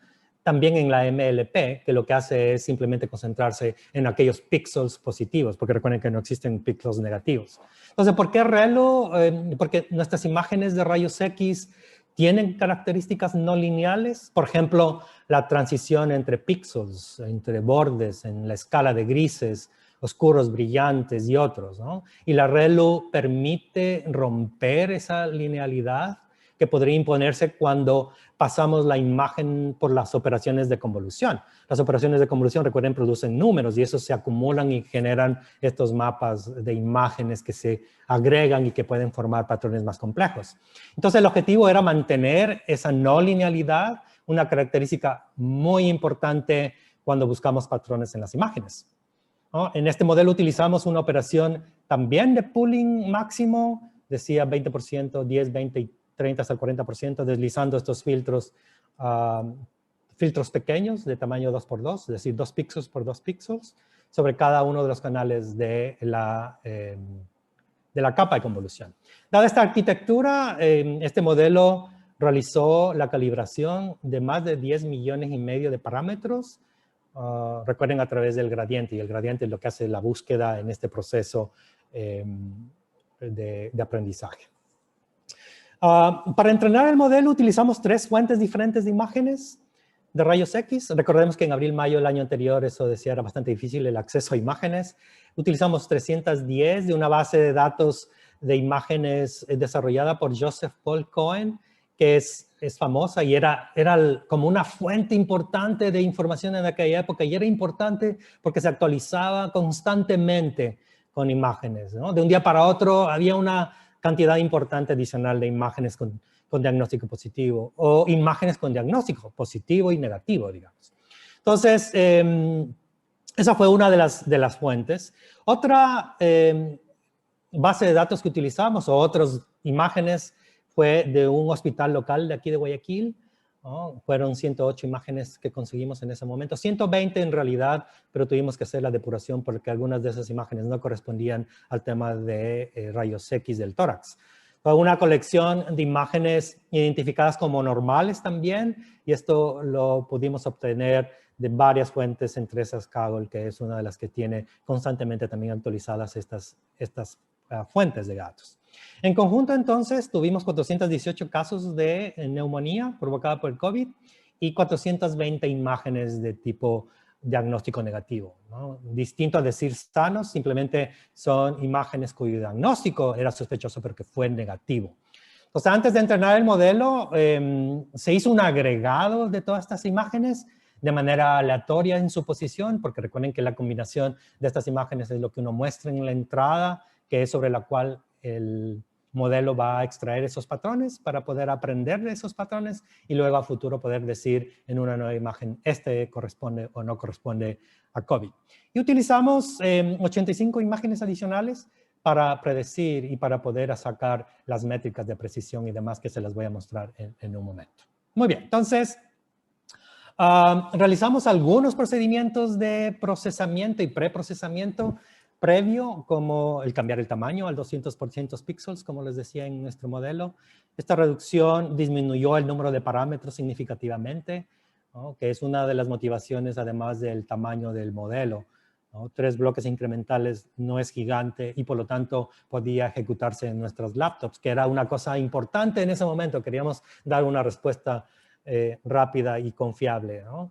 también en la MLP, que lo que hace es simplemente concentrarse en aquellos píxeles positivos, porque recuerden que no existen píxeles negativos. Entonces, ¿por qué ReLU? Porque nuestras imágenes de rayos X tienen características no lineales. Por ejemplo, la transición entre píxeles, entre bordes, en la escala de grises, oscuros, brillantes y otros, ¿no? Y la ReLU permite romper esa linealidad que podría imponerse cuando pasamos la imagen por las operaciones de convolución. Las operaciones de convolución, recuerden, producen números y esos se acumulan y generan estos mapas de imágenes que se agregan y que pueden formar patrones más complejos. Entonces, el objetivo era mantener esa no linealidad, una característica muy importante cuando buscamos patrones en las imágenes, ¿no? En este modelo utilizamos una operación también de pooling máximo, decía 20%, 10, 20 y 30 hasta el 40%, deslizando estos filtros, filtros pequeños de tamaño 2x2, es decir, 2 píxeles por 2 píxeles, sobre cada uno de los canales de la capa de convolución. Dada esta arquitectura, este modelo realizó la calibración de más de 10 millones y medio de parámetros, recuerden, a través del gradiente, y el gradiente es lo que hace la búsqueda en este proceso de aprendizaje. Para entrenar el modelo utilizamos 3 fuentes diferentes de imágenes de rayos X. Recordemos que en abril-mayo del año anterior, eso decía, era bastante difícil el acceso a imágenes. Utilizamos 310 de una base de datos de imágenes desarrollada por Joseph Paul Cohen, que es famosa y era como una fuente importante de información en aquella época, y era importante porque se actualizaba constantemente con imágenes, ¿no? De un día para otro había una cantidad importante adicional de imágenes con diagnóstico positivo, o imágenes con diagnóstico positivo y negativo, digamos. Entonces, esa fue una de las fuentes. Otra base de datos que utilizamos, o otras imágenes, fue de un hospital local de aquí de Guayaquil. ¿No? Fueron 108 imágenes que conseguimos en ese momento, 120 en realidad, pero tuvimos que hacer la depuración porque algunas de esas imágenes no correspondían al tema de rayos X del tórax. Fue una colección de imágenes identificadas como normales también, y esto lo pudimos obtener de varias fuentes, entre esas Kaggle, que es una de las que tiene constantemente también actualizadas estas fuentes de datos. En conjunto, entonces, tuvimos 418 casos de neumonía provocada por el COVID y 420 imágenes de tipo diagnóstico negativo, ¿no? Distinto a decir sanos, simplemente son imágenes cuyo diagnóstico era sospechoso pero que fue negativo. Entonces, antes de entrenar el modelo, se hizo un agregado de todas estas imágenes de manera aleatoria en su posición, porque recuerden que la combinación de estas imágenes es lo que uno muestra en la entrada, que es sobre la cual el modelo va a extraer esos patrones para poder aprender de esos patrones y luego a futuro poder decir en una nueva imagen, este corresponde o no corresponde a COVID. Y utilizamos 85 imágenes adicionales para predecir y para poder sacar las métricas de precisión y demás que se las voy a mostrar en un momento. Muy bien, entonces realizamos algunos procedimientos de procesamiento y preprocesamiento previo, como el cambiar el tamaño al 200% píxeles, como les decía en nuestro modelo. Esta reducción disminuyó el número de parámetros significativamente, ¿no? Que es una de las motivaciones, además del tamaño del modelo, ¿no? 3 bloques incrementales no es gigante y por lo tanto podía ejecutarse en nuestros laptops, que era una cosa importante en ese momento. Queríamos dar una respuesta rápida y confiable, ¿no?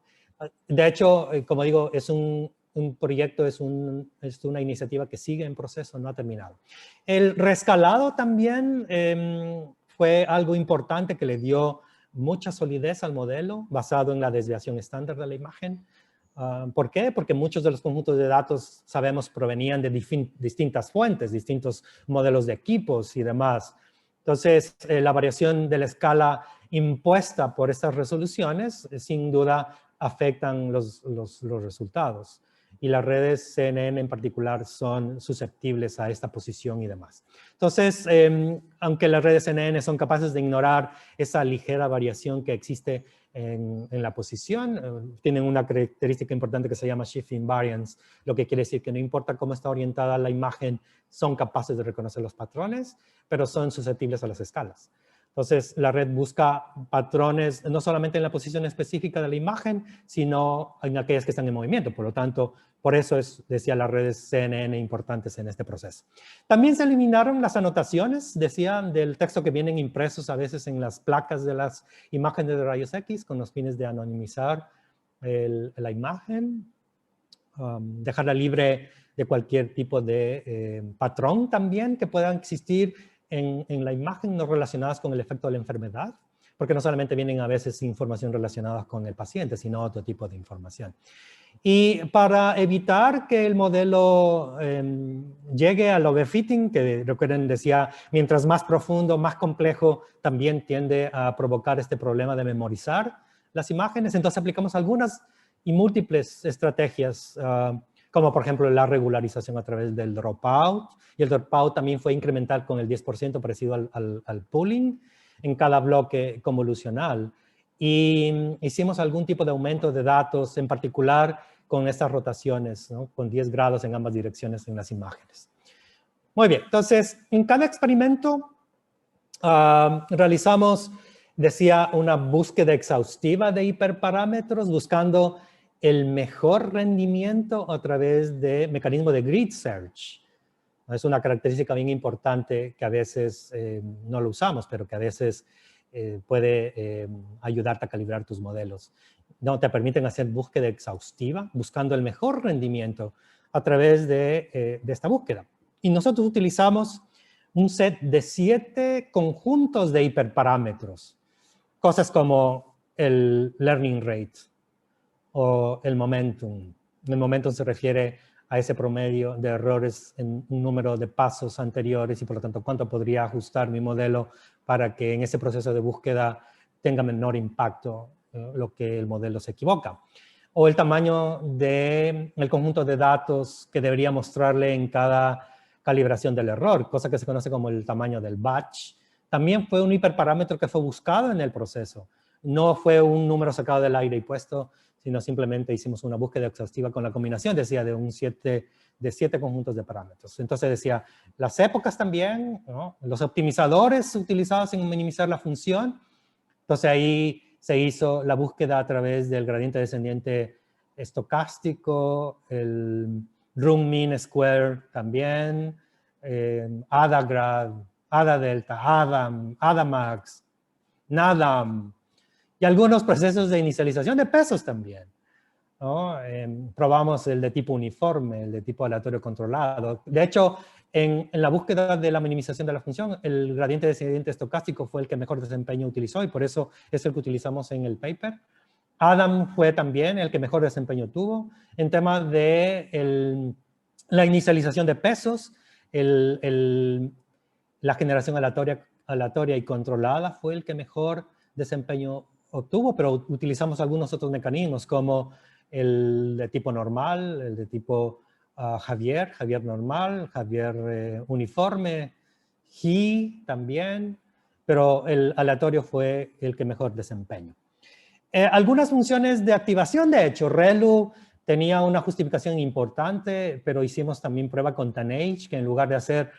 De hecho, como digo, es un proyecto, es una iniciativa que sigue en proceso, no ha terminado. El reescalado también fue algo importante que le dio mucha solidez al modelo basado en la desviación estándar de la imagen. ¿Por qué? Porque muchos de los conjuntos de datos, sabemos, provenían de distintas fuentes, distintos modelos de equipos y demás. Entonces, la variación de la escala impuesta por estas resoluciones, sin duda, afectan los resultados. Y las redes CNN en particular son susceptibles a esta posición y demás. Entonces, aunque las redes CNN son capaces de ignorar esa ligera variación que existe en la posición, tienen una característica importante que se llama shift invariance, lo que quiere decir que no importa cómo está orientada la imagen, son capaces de reconocer los patrones, pero son susceptibles a las escalas. Entonces, la red busca patrones no solamente en la posición específica de la imagen, sino en aquellas que están en movimiento. Por lo tanto, por eso decía, las redes CNN importantes en este proceso. También se eliminaron las anotaciones, decían, del texto que vienen impresos a veces en las placas de las imágenes de rayos X con los fines de anonimizar la imagen, dejarla libre de cualquier tipo de patrón también que pueda existir en la imagen no relacionadas con el efecto de la enfermedad, porque no solamente vienen a veces información relacionada con el paciente, sino otro tipo de información. Y para evitar que el modelo llegue al overfitting, que recuerden decía, mientras más profundo, más complejo, también tiende a provocar este problema de memorizar las imágenes, entonces aplicamos algunas y múltiples estrategias, como por ejemplo la regularización a través del dropout, y el dropout también fue incremental con el 10% parecido al pooling en cada bloque convolucional. Y hicimos algún tipo de aumento de datos, en particular con estas rotaciones, ¿no? Con 10 grados en ambas direcciones en las imágenes. Muy bien, entonces en cada experimento realizamos, decía, una búsqueda exhaustiva de hiperparámetros buscando el mejor rendimiento a través de mecanismo de grid search. Es una característica bien importante que a veces no lo usamos, pero que a veces puede ayudarte a calibrar tus modelos. No, te permiten hacer búsqueda exhaustiva, buscando el mejor rendimiento a través de esta búsqueda. Y nosotros utilizamos un set de 7 conjuntos de hiperparámetros. Cosas como el learning rate o el momentum. El momentum se refiere a ese promedio de errores en un número de pasos anteriores y por lo tanto cuánto podría ajustar mi modelo para que en ese proceso de búsqueda tenga menor impacto lo que el modelo se equivoca. O el tamaño del conjunto de datos que debería mostrarle en cada calibración del error, cosa que se conoce como el tamaño del batch. También fue un hiperparámetro que fue buscado en el proceso. No fue un número sacado del aire y puesto, sino simplemente hicimos una búsqueda exhaustiva con la combinación, decía, de 7 conjuntos de parámetros. Entonces decía, las épocas también, ¿no? Los optimizadores utilizados en minimizar la función. Entonces ahí se hizo la búsqueda a través del gradiente descendiente estocástico, el room mean square también, AdaGrad, AdaDelta, Adam, AdaMax, NADAM, y algunos procesos de inicialización de pesos también, ¿no? Probamos el de tipo uniforme, el de tipo aleatorio controlado. De hecho, en la búsqueda de la minimización de la función, el gradiente descendiente estocástico fue el que mejor desempeño utilizó y por eso es el que utilizamos en el paper. Adam fue también el que mejor desempeño tuvo. En temas de la inicialización de pesos, la generación aleatoria y controlada fue el que mejor desempeño obtuvo, pero utilizamos algunos otros mecanismos como el de tipo normal, el de tipo Javier normal, Javier uniforme, He también, pero el aleatorio fue el que mejor desempeño. Algunas funciones de activación, de hecho, ReLU tenía una justificación importante, pero hicimos también prueba con TANH, que en lugar de hacer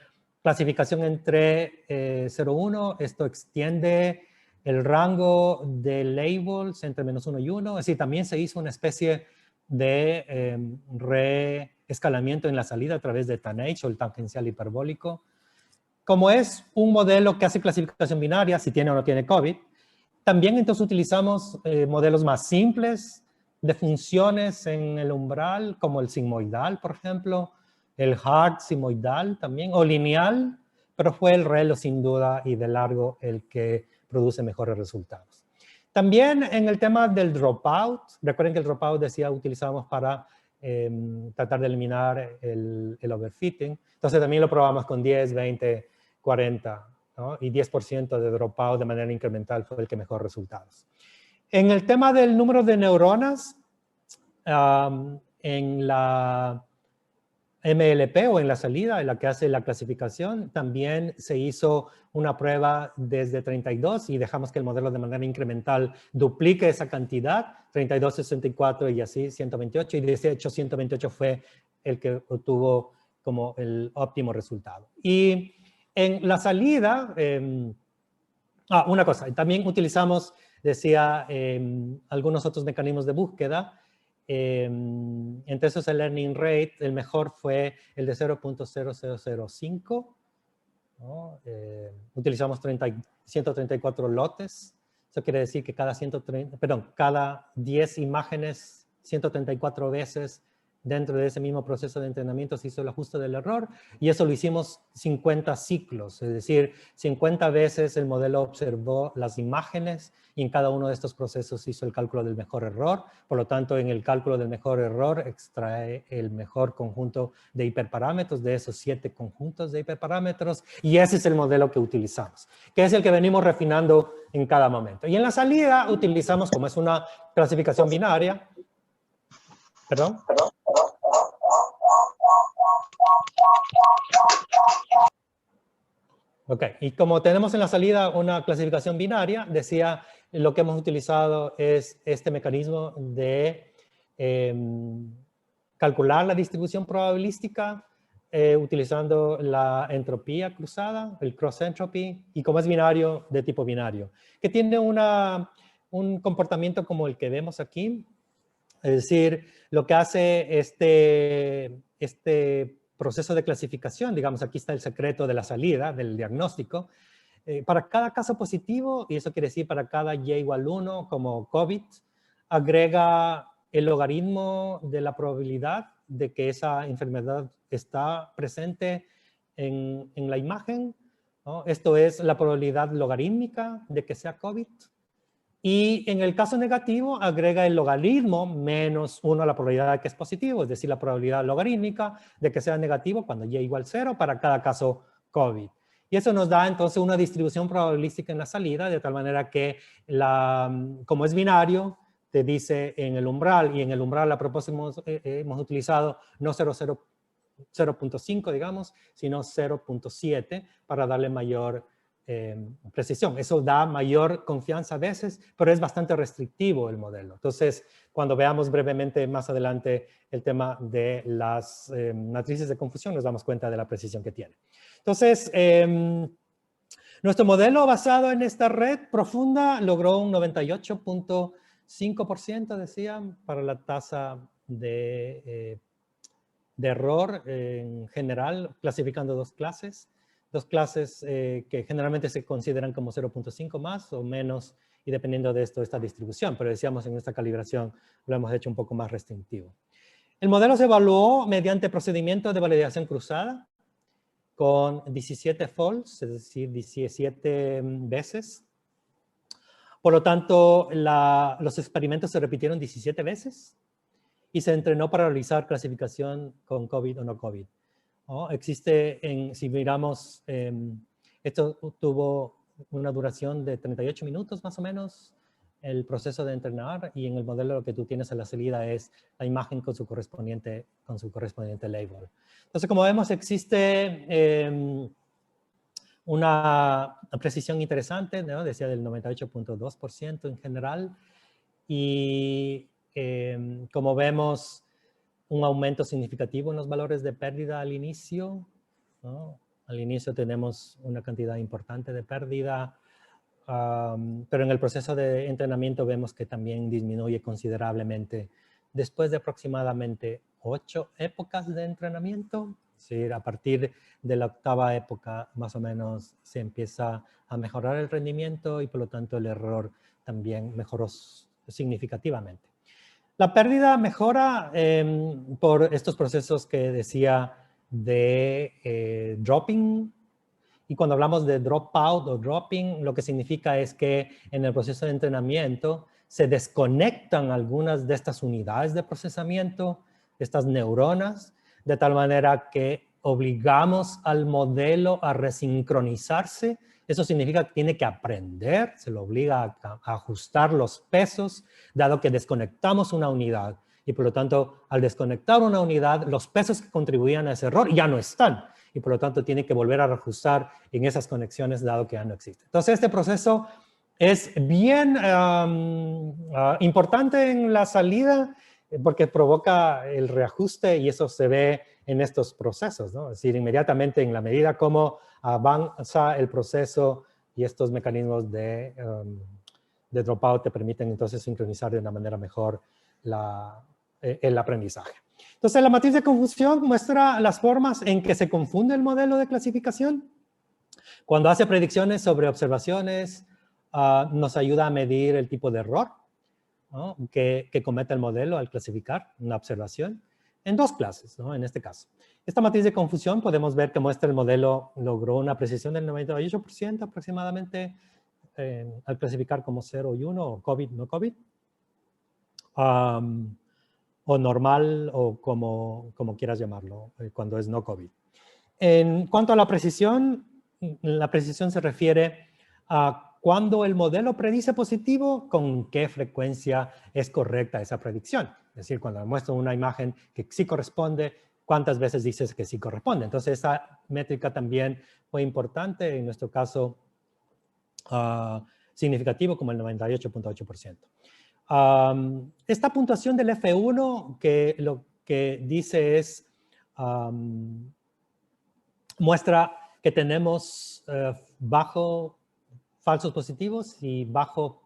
clasificación entre 0,1, esto extiende el rango de labels entre -1 y 1. Es decir, también se hizo una especie de reescalamiento en la salida a través de TANH o el tangencial hiperbólico. Como es un modelo que hace clasificación binaria, si tiene o no tiene COVID, también entonces utilizamos modelos más simples de funciones en el umbral, como el sigmoidal, por ejemplo, el hard sigmoidal también, o lineal, pero fue el ReLU sin duda y de largo el que produce mejores resultados. También en el tema del dropout, recuerden que el dropout decía utilizamos para tratar de eliminar el overfitting, entonces también lo probamos con 10, 20, 40, ¿no? Y 10% de dropout de manera incremental fue el que mejor resultados. En el tema del número de neuronas, en la MLP o en la salida, en la que hace la clasificación, también se hizo una prueba desde 32 y dejamos que el modelo de manera incremental duplique esa cantidad, 32, 64 y así 128, y de hecho 128 fue el que obtuvo como el óptimo resultado. Y en la salida, una cosa, también utilizamos, decía, algunos otros mecanismos de búsqueda. Entre esos el learning rate, el mejor fue el de 0.0005. ¿no? Utilizamos 134 lotes. Eso quiere decir que cada 10 imágenes, 134 veces dentro de ese mismo proceso de entrenamiento se hizo el ajuste del error y eso lo hicimos 50 ciclos, es decir, 50 veces el modelo observó las imágenes y en cada uno de estos procesos hizo el cálculo del mejor error. Por lo tanto, en el cálculo del mejor error extrae el mejor conjunto de hiperparámetros de esos 7 conjuntos de hiperparámetros y ese es el modelo que utilizamos, que es el que venimos refinando en cada momento. Y en la salida utilizamos, como es una clasificación binaria, ¿perdón? Ok, y como tenemos en la salida una clasificación binaria, decía, lo que hemos utilizado es este mecanismo de calcular la distribución probabilística utilizando la entropía cruzada, el cross entropy, y como es binario, de tipo binario, que tiene un comportamiento como el que vemos aquí. Es decir, lo que hace este proceso de clasificación, digamos, aquí está el secreto de la salida, del diagnóstico, para cada caso positivo, y eso quiere decir para cada y igual 1 como COVID, agrega el logaritmo de la probabilidad de que esa enfermedad está presente en la imagen, ¿no? Esto es la probabilidad logarítmica de que sea COVID. Y en el caso negativo, agrega el logaritmo menos 1 a la probabilidad de que es positivo, es decir, la probabilidad logarítmica de que sea negativo cuando y igual 0 para cada caso COVID. Y eso nos da entonces una distribución probabilística en la salida, de tal manera que, como es binario, te dice en el umbral, y en el umbral a propósito hemos utilizado no 0.5, digamos, sino 0.7 para darle mayor precisión. Eso da mayor confianza a veces, pero es bastante restrictivo el modelo. Entonces, cuando veamos brevemente más adelante el tema de las matrices de confusión, nos damos cuenta de la precisión que tiene. Entonces, nuestro modelo basado en esta red profunda logró un 98.5%, decían, para la tasa de error en general, clasificando dos clases que generalmente se consideran como 0.5 más o menos, y dependiendo de esto, esta distribución. Pero decíamos en esta calibración lo hemos hecho un poco más restrictivo. El modelo se evaluó mediante procedimiento de validación cruzada con 17 false, es decir, 17 veces. Por lo tanto, los experimentos se repitieron 17 veces y se entrenó para realizar clasificación con COVID o no COVID. ¿No? Si miramos, esto tuvo una duración de 38 minutos más o menos, el proceso de entrenar, y en el modelo lo que tú tienes a la salida es la imagen con su correspondiente label. Entonces, como vemos, existe una precisión interesante, ¿no? Decía del 98.2% en general, y como vemos, un aumento significativo en los valores de pérdida al inicio, ¿no? Al inicio tenemos una cantidad importante de pérdida, pero en el proceso de entrenamiento vemos que también disminuye considerablemente después de aproximadamente 8 épocas de entrenamiento. Es decir, a partir de la 8ª época más o menos se empieza a mejorar el rendimiento y por lo tanto el error también mejoró significativamente. La pérdida mejora por estos procesos que decía de dropping. Y cuando hablamos de dropout o dropping, lo que significa es que en el proceso de entrenamiento se desconectan algunas de estas unidades de procesamiento, estas neuronas, de tal manera que obligamos al modelo a resincronizarse. Eso significa que tiene que aprender, se lo obliga a ajustar los pesos, dado que desconectamos una unidad. Y por lo tanto, al desconectar una unidad, los pesos que contribuían a ese error ya no están. Y por lo tanto, tiene que volver a reajustar en esas conexiones, dado que ya no existe. Entonces, este proceso es bien importante en la salida, porque provoca el reajuste, y eso se ve en estos procesos, ¿no? Es decir, inmediatamente en la medida como avanza el proceso y estos mecanismos de dropout te permiten entonces sincronizar de una manera mejor el aprendizaje. Entonces, la matriz de confusión muestra las formas en que se confunde el modelo de clasificación. Cuando hace predicciones sobre observaciones, nos ayuda a medir el tipo de error, ¿no? que comete el modelo al clasificar una observación en dos clases, ¿no? En este caso. Esta matriz de confusión podemos ver que muestra el modelo logró una precisión del 98% aproximadamente al clasificar como 0 y 1, o COVID, no COVID, o normal, o como quieras llamarlo, cuando es no COVID. En cuanto a la precisión se refiere a cuando el modelo predice positivo, con qué frecuencia es correcta esa predicción. Es decir, cuando muestro una imagen que sí corresponde, ¿cuántas veces dices que sí corresponde? Entonces, esa métrica también fue importante, en nuestro caso, significativo, como el 98.8%. Esta puntuación del F1, que que dice es, muestra que tenemos bajo falsos positivos y bajo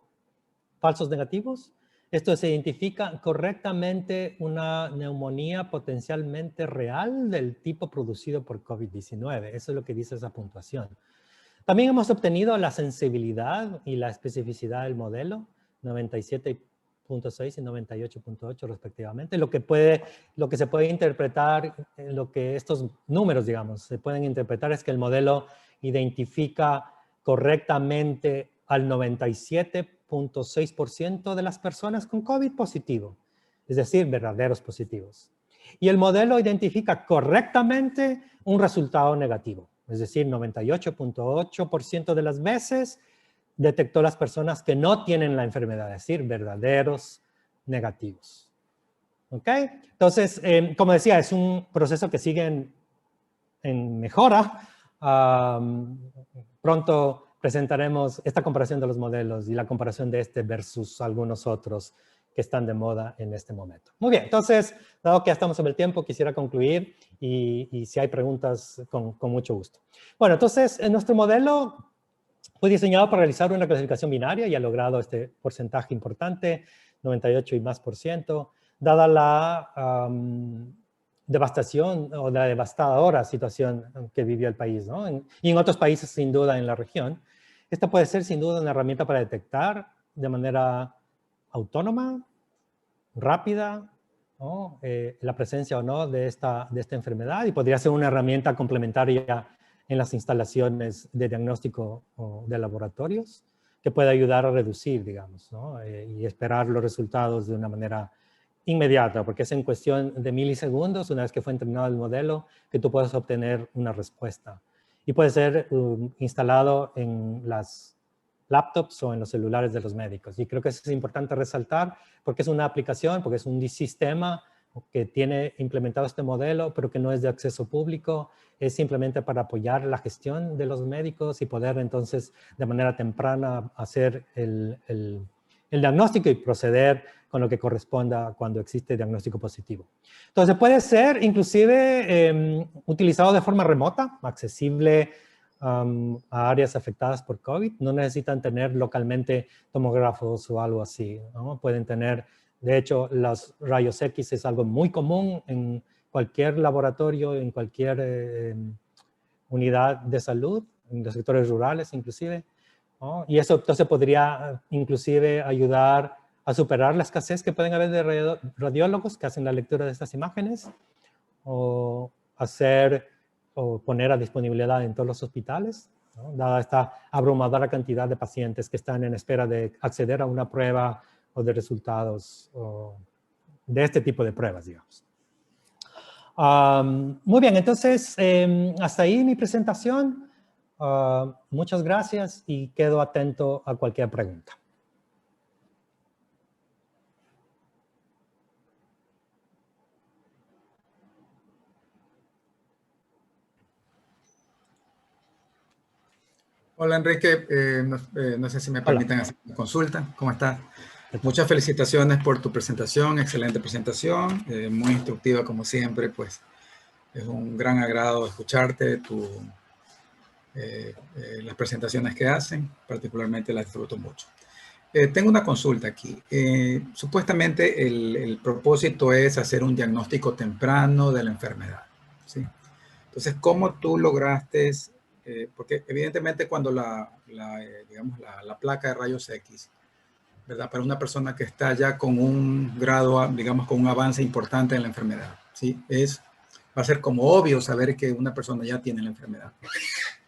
falsos negativos. Esto se identifica correctamente una neumonía potencialmente real del tipo producido por COVID-19. Eso es lo que dice esa puntuación. También hemos obtenido la sensibilidad y la especificidad del modelo, 97.6 y 98.8 respectivamente. Lo que se puede interpretar, lo que estos números, digamos, se pueden interpretar es que el modelo identifica correctamente al 97.6% de las personas con COVID positivo, es decir, verdaderos positivos. Y el modelo identifica correctamente un resultado negativo, es decir, 98.8% de las veces detectó las personas que no tienen la enfermedad, es decir, verdaderos negativos. ¿Ok? Entonces, como decía, es un proceso que sigue en mejora. Pronto presentaremos esta comparación de los modelos y la comparación de este versus algunos otros que están de moda en este momento. Muy bien, entonces, dado que ya estamos sobre el tiempo, quisiera concluir y si hay preguntas, con mucho gusto. Bueno, entonces, nuestro modelo fue diseñado para realizar una clasificación binaria y ha logrado este porcentaje importante, 98 y más %, dada la devastación o la devastadora situación que vivió el país, ¿no? Y en otros países, sin duda, en la región. Esta puede ser, sin duda, una herramienta para detectar de manera autónoma, rápida, ¿no? La presencia o no de esta enfermedad, y podría ser una herramienta complementaria en las instalaciones de diagnóstico o de laboratorios que puede ayudar a reducir, digamos, ¿no? Y esperar los resultados de una manera inmediata, porque es en cuestión de milisegundos, una vez que fue entrenado el modelo, que tú puedes obtener una respuesta. Y puede ser instalado en las laptops o en los celulares de los médicos. Y creo que eso es importante resaltar porque es una aplicación, porque es un sistema que tiene implementado este modelo, pero que no es de acceso público, es simplemente para apoyar la gestión de los médicos y poder entonces de manera temprana hacer el diagnóstico y proceder con lo que corresponda cuando existe diagnóstico positivo. Entonces puede ser inclusive utilizado de forma remota, accesible a áreas afectadas por COVID. No necesitan tener localmente tomógrafos o algo así, ¿no? Pueden tener, de hecho, los rayos X es algo muy común en cualquier laboratorio, en cualquier unidad de salud, en los sectores rurales inclusive, ¿no? Y eso entonces podría inclusive ayudar a superar la escasez que pueden haber de radiólogos que hacen la lectura de estas imágenes o poner a disponibilidad en todos los hospitales, ¿no? Dada esta abrumadora cantidad de pacientes que están en espera de acceder a una prueba o de resultados o de este tipo de pruebas, digamos. Muy bien, entonces hasta ahí mi presentación. Muchas gracias y quedo atento a cualquier pregunta. Hola Enrique, no sé si me permiten hacer una consulta. ¿Cómo estás? Muchas felicitaciones por tu presentación, excelente presentación, muy instructiva como siempre, pues es un gran agrado escucharte, las presentaciones que hacen, particularmente las disfruto mucho. Tengo una consulta aquí. Supuestamente el propósito es hacer un diagnóstico temprano de la enfermedad, ¿sí? Entonces, ¿cómo tú lograste, porque evidentemente cuando digamos, la placa de rayos X, ¿verdad? Para una persona que está ya con un grado, digamos, con un avance importante en la enfermedad, ¿sí? Va a ser como obvio saber que una persona ya tiene la enfermedad.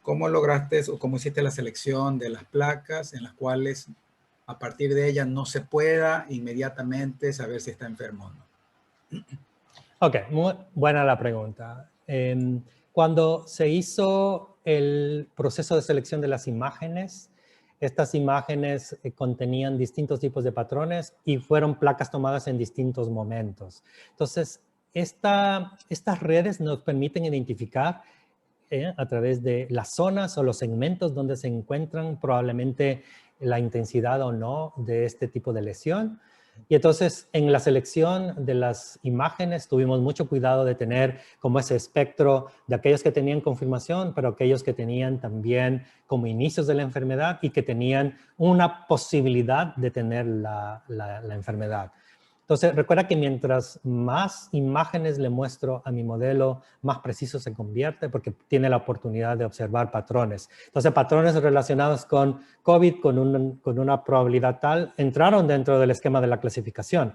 ¿Cómo lograste o cómo hiciste la selección de las placas en las cuales a partir de ellas no se pueda inmediatamente saber si está enfermo o no? Ok, muy buena la pregunta. Cuando se hizo el proceso de selección de las imágenes, estas imágenes contenían distintos tipos de patrones y fueron placas tomadas en distintos momentos. Entonces, estas redes nos permiten identificar a través de las zonas o los segmentos donde se encuentran probablemente la intensidad o no de este tipo de lesión. Y entonces en la selección de las imágenes tuvimos mucho cuidado de tener como ese espectro de aquellos que tenían confirmación, pero aquellos que tenían también como inicios de la enfermedad y que tenían una posibilidad de tener la enfermedad. Entonces, recuerda que mientras más imágenes le muestro a mi modelo, más preciso se convierte porque tiene la oportunidad de observar patrones. Entonces, patrones relacionados con COVID con una probabilidad tal entraron dentro del esquema de la clasificación.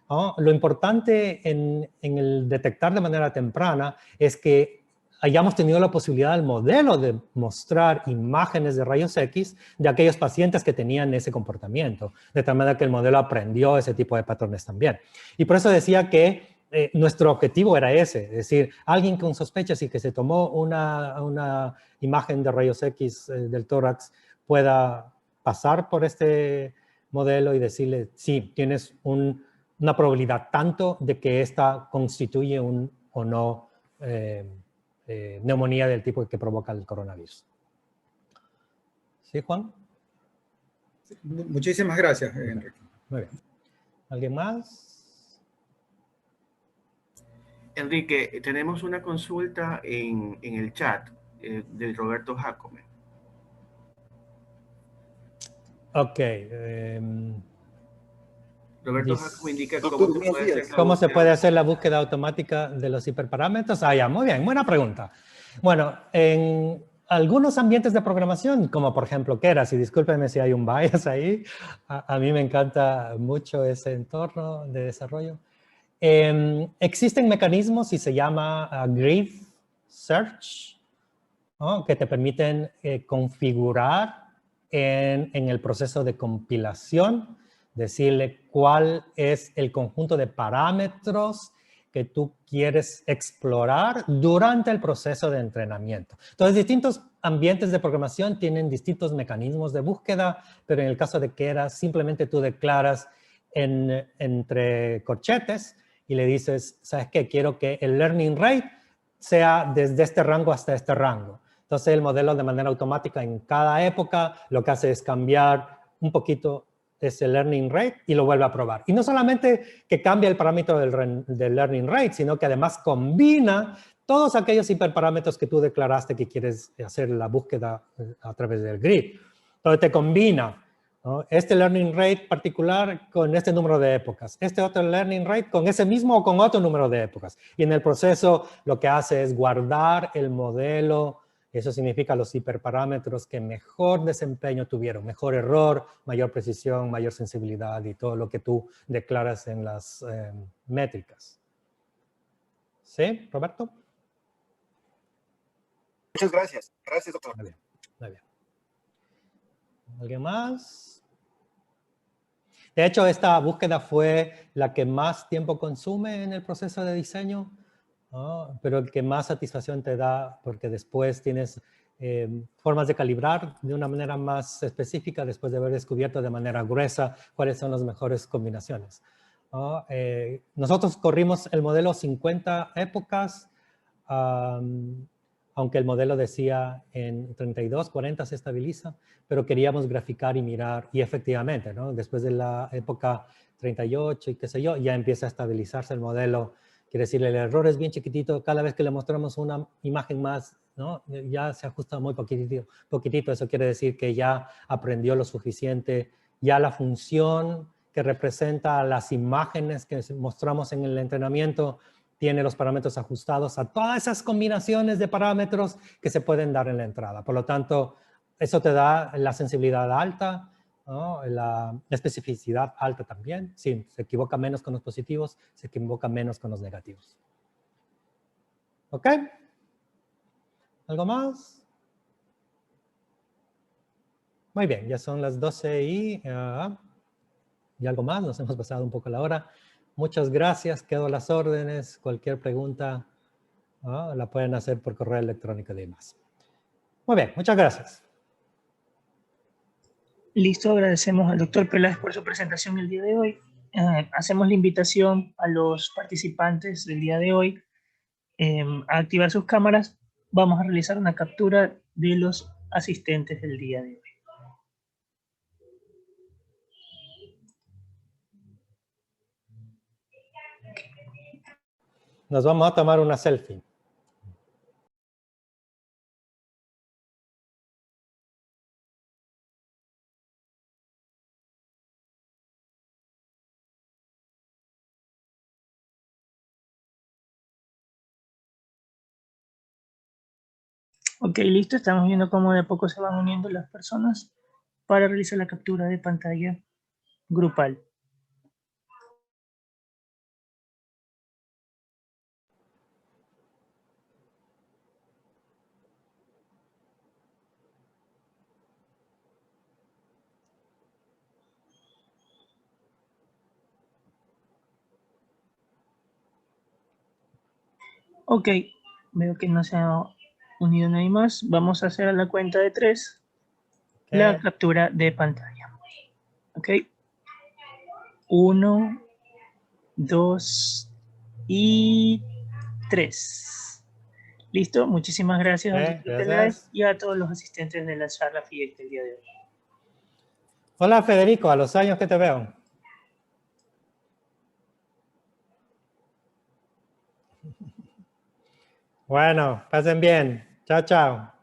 ¿No? Lo importante en el detectar de manera temprana es que hayamos tenido la posibilidad del modelo de mostrar imágenes de rayos X de aquellos pacientes que tenían ese comportamiento, de tal manera que el modelo aprendió ese tipo de patrones también. Y por eso decía que nuestro objetivo era ese, es decir, alguien con sospechas y que se tomó una imagen de rayos X del tórax pueda pasar por este modelo y decirle, sí, tienes una probabilidad tanto de que esta constituye un o no neumonía del tipo que provoca el coronavirus. ¿Sí, Juan? Muchísimas gracias, Enrique. Muy bien. ¿Alguien más? Enrique, tenemos una consulta en el chat de Roberto Jacome. Ok. Roberto Jacome indica cómo se puede hacer la búsqueda automática de los hiperparámetros. Ah, ya, muy bien, buena pregunta. Bueno, en algunos ambientes de programación, como por ejemplo Keras, y discúlpenme si hay un bias ahí, a mí me encanta mucho ese entorno de desarrollo. Existen mecanismos y se llama Grid Search, ¿no? Que te permiten configurar en el proceso de compilación, decirle cuál es el conjunto de parámetros que tú quieres explorar durante el proceso de entrenamiento. Entonces, distintos ambientes de programación tienen distintos mecanismos de búsqueda, pero en el caso de Keras, simplemente tú declaras entre corchetes y le dices, ¿sabes qué? Quiero que el learning rate sea desde este rango hasta este rango. Entonces, el modelo de manera automática en cada época lo que hace es cambiar un poquito ese learning rate y lo vuelve a probar. Y no solamente que cambia el parámetro del learning rate, sino que además combina todos aquellos hiperparámetros que tú declaraste que quieres hacer la búsqueda a través del grid. Entonces, te combina, ¿no? Este learning rate particular con este número de épocas, este otro learning rate con ese mismo o con otro número de épocas. Y en el proceso lo que hace es guardar el modelo. Eso significa los hiperparámetros que mejor desempeño tuvieron, mejor error, mayor precisión, mayor sensibilidad y todo lo que tú declaras en las métricas. ¿Sí, Roberto? Muchas gracias. Gracias, doctor. Muy bien, muy bien. ¿Alguien más? De hecho, esta búsqueda fue la que más tiempo consume en el proceso de diseño, ¿no? Pero el que más satisfacción te da, porque después tienes formas de calibrar de una manera más específica después de haber descubierto de manera gruesa cuáles son las mejores combinaciones, ¿no? Nosotros corrimos el modelo 50 épocas, aunque el modelo decía en 32, 40 se estabiliza, pero queríamos graficar y mirar, y efectivamente, ¿no? Después de la época 38 y qué sé yo, ya empieza a estabilizarse el modelo. Quiere decir, el error es bien chiquitito, cada vez que le mostramos una imagen más, ¿no? Ya se ajusta muy poquitito. Eso quiere decir que ya aprendió lo suficiente, ya la función que representa las imágenes que mostramos en el entrenamiento tiene los parámetros ajustados a todas esas combinaciones de parámetros que se pueden dar en la entrada. Por lo tanto, eso te da la sensibilidad alta, ¿no? La especificidad alta también. Sí, se equivoca menos con los positivos, se equivoca menos con los negativos. ¿Ok? ¿Algo más? Muy bien, ya son las 12 y algo más, nos hemos pasado un poco la hora. Muchas gracias, quedo a las órdenes. Cualquier pregunta la pueden hacer por correo electrónico y demás. Muy bien, muchas gracias. Listo, agradecemos al doctor Peláez por su presentación el día de hoy. Hacemos la invitación a los participantes del día de hoy a activar sus cámaras. Vamos a realizar una captura de los asistentes del día de hoy. Nos vamos a tomar una selfie. Ok, listo. Estamos viendo cómo de a poco se van uniendo las personas para realizar la captura de pantalla grupal. Ok, veo que no se ha unido nadie más. Vamos a hacer a la cuenta de 3 la captura de pantalla. Ok. 1, 2 y 3. Listo, muchísimas gracias al doctor Peláez y a todos los asistentes de la charla FIEC del día de hoy. Hola Federico, a los años que te veo. Bueno, pasen bien. Chao, chao.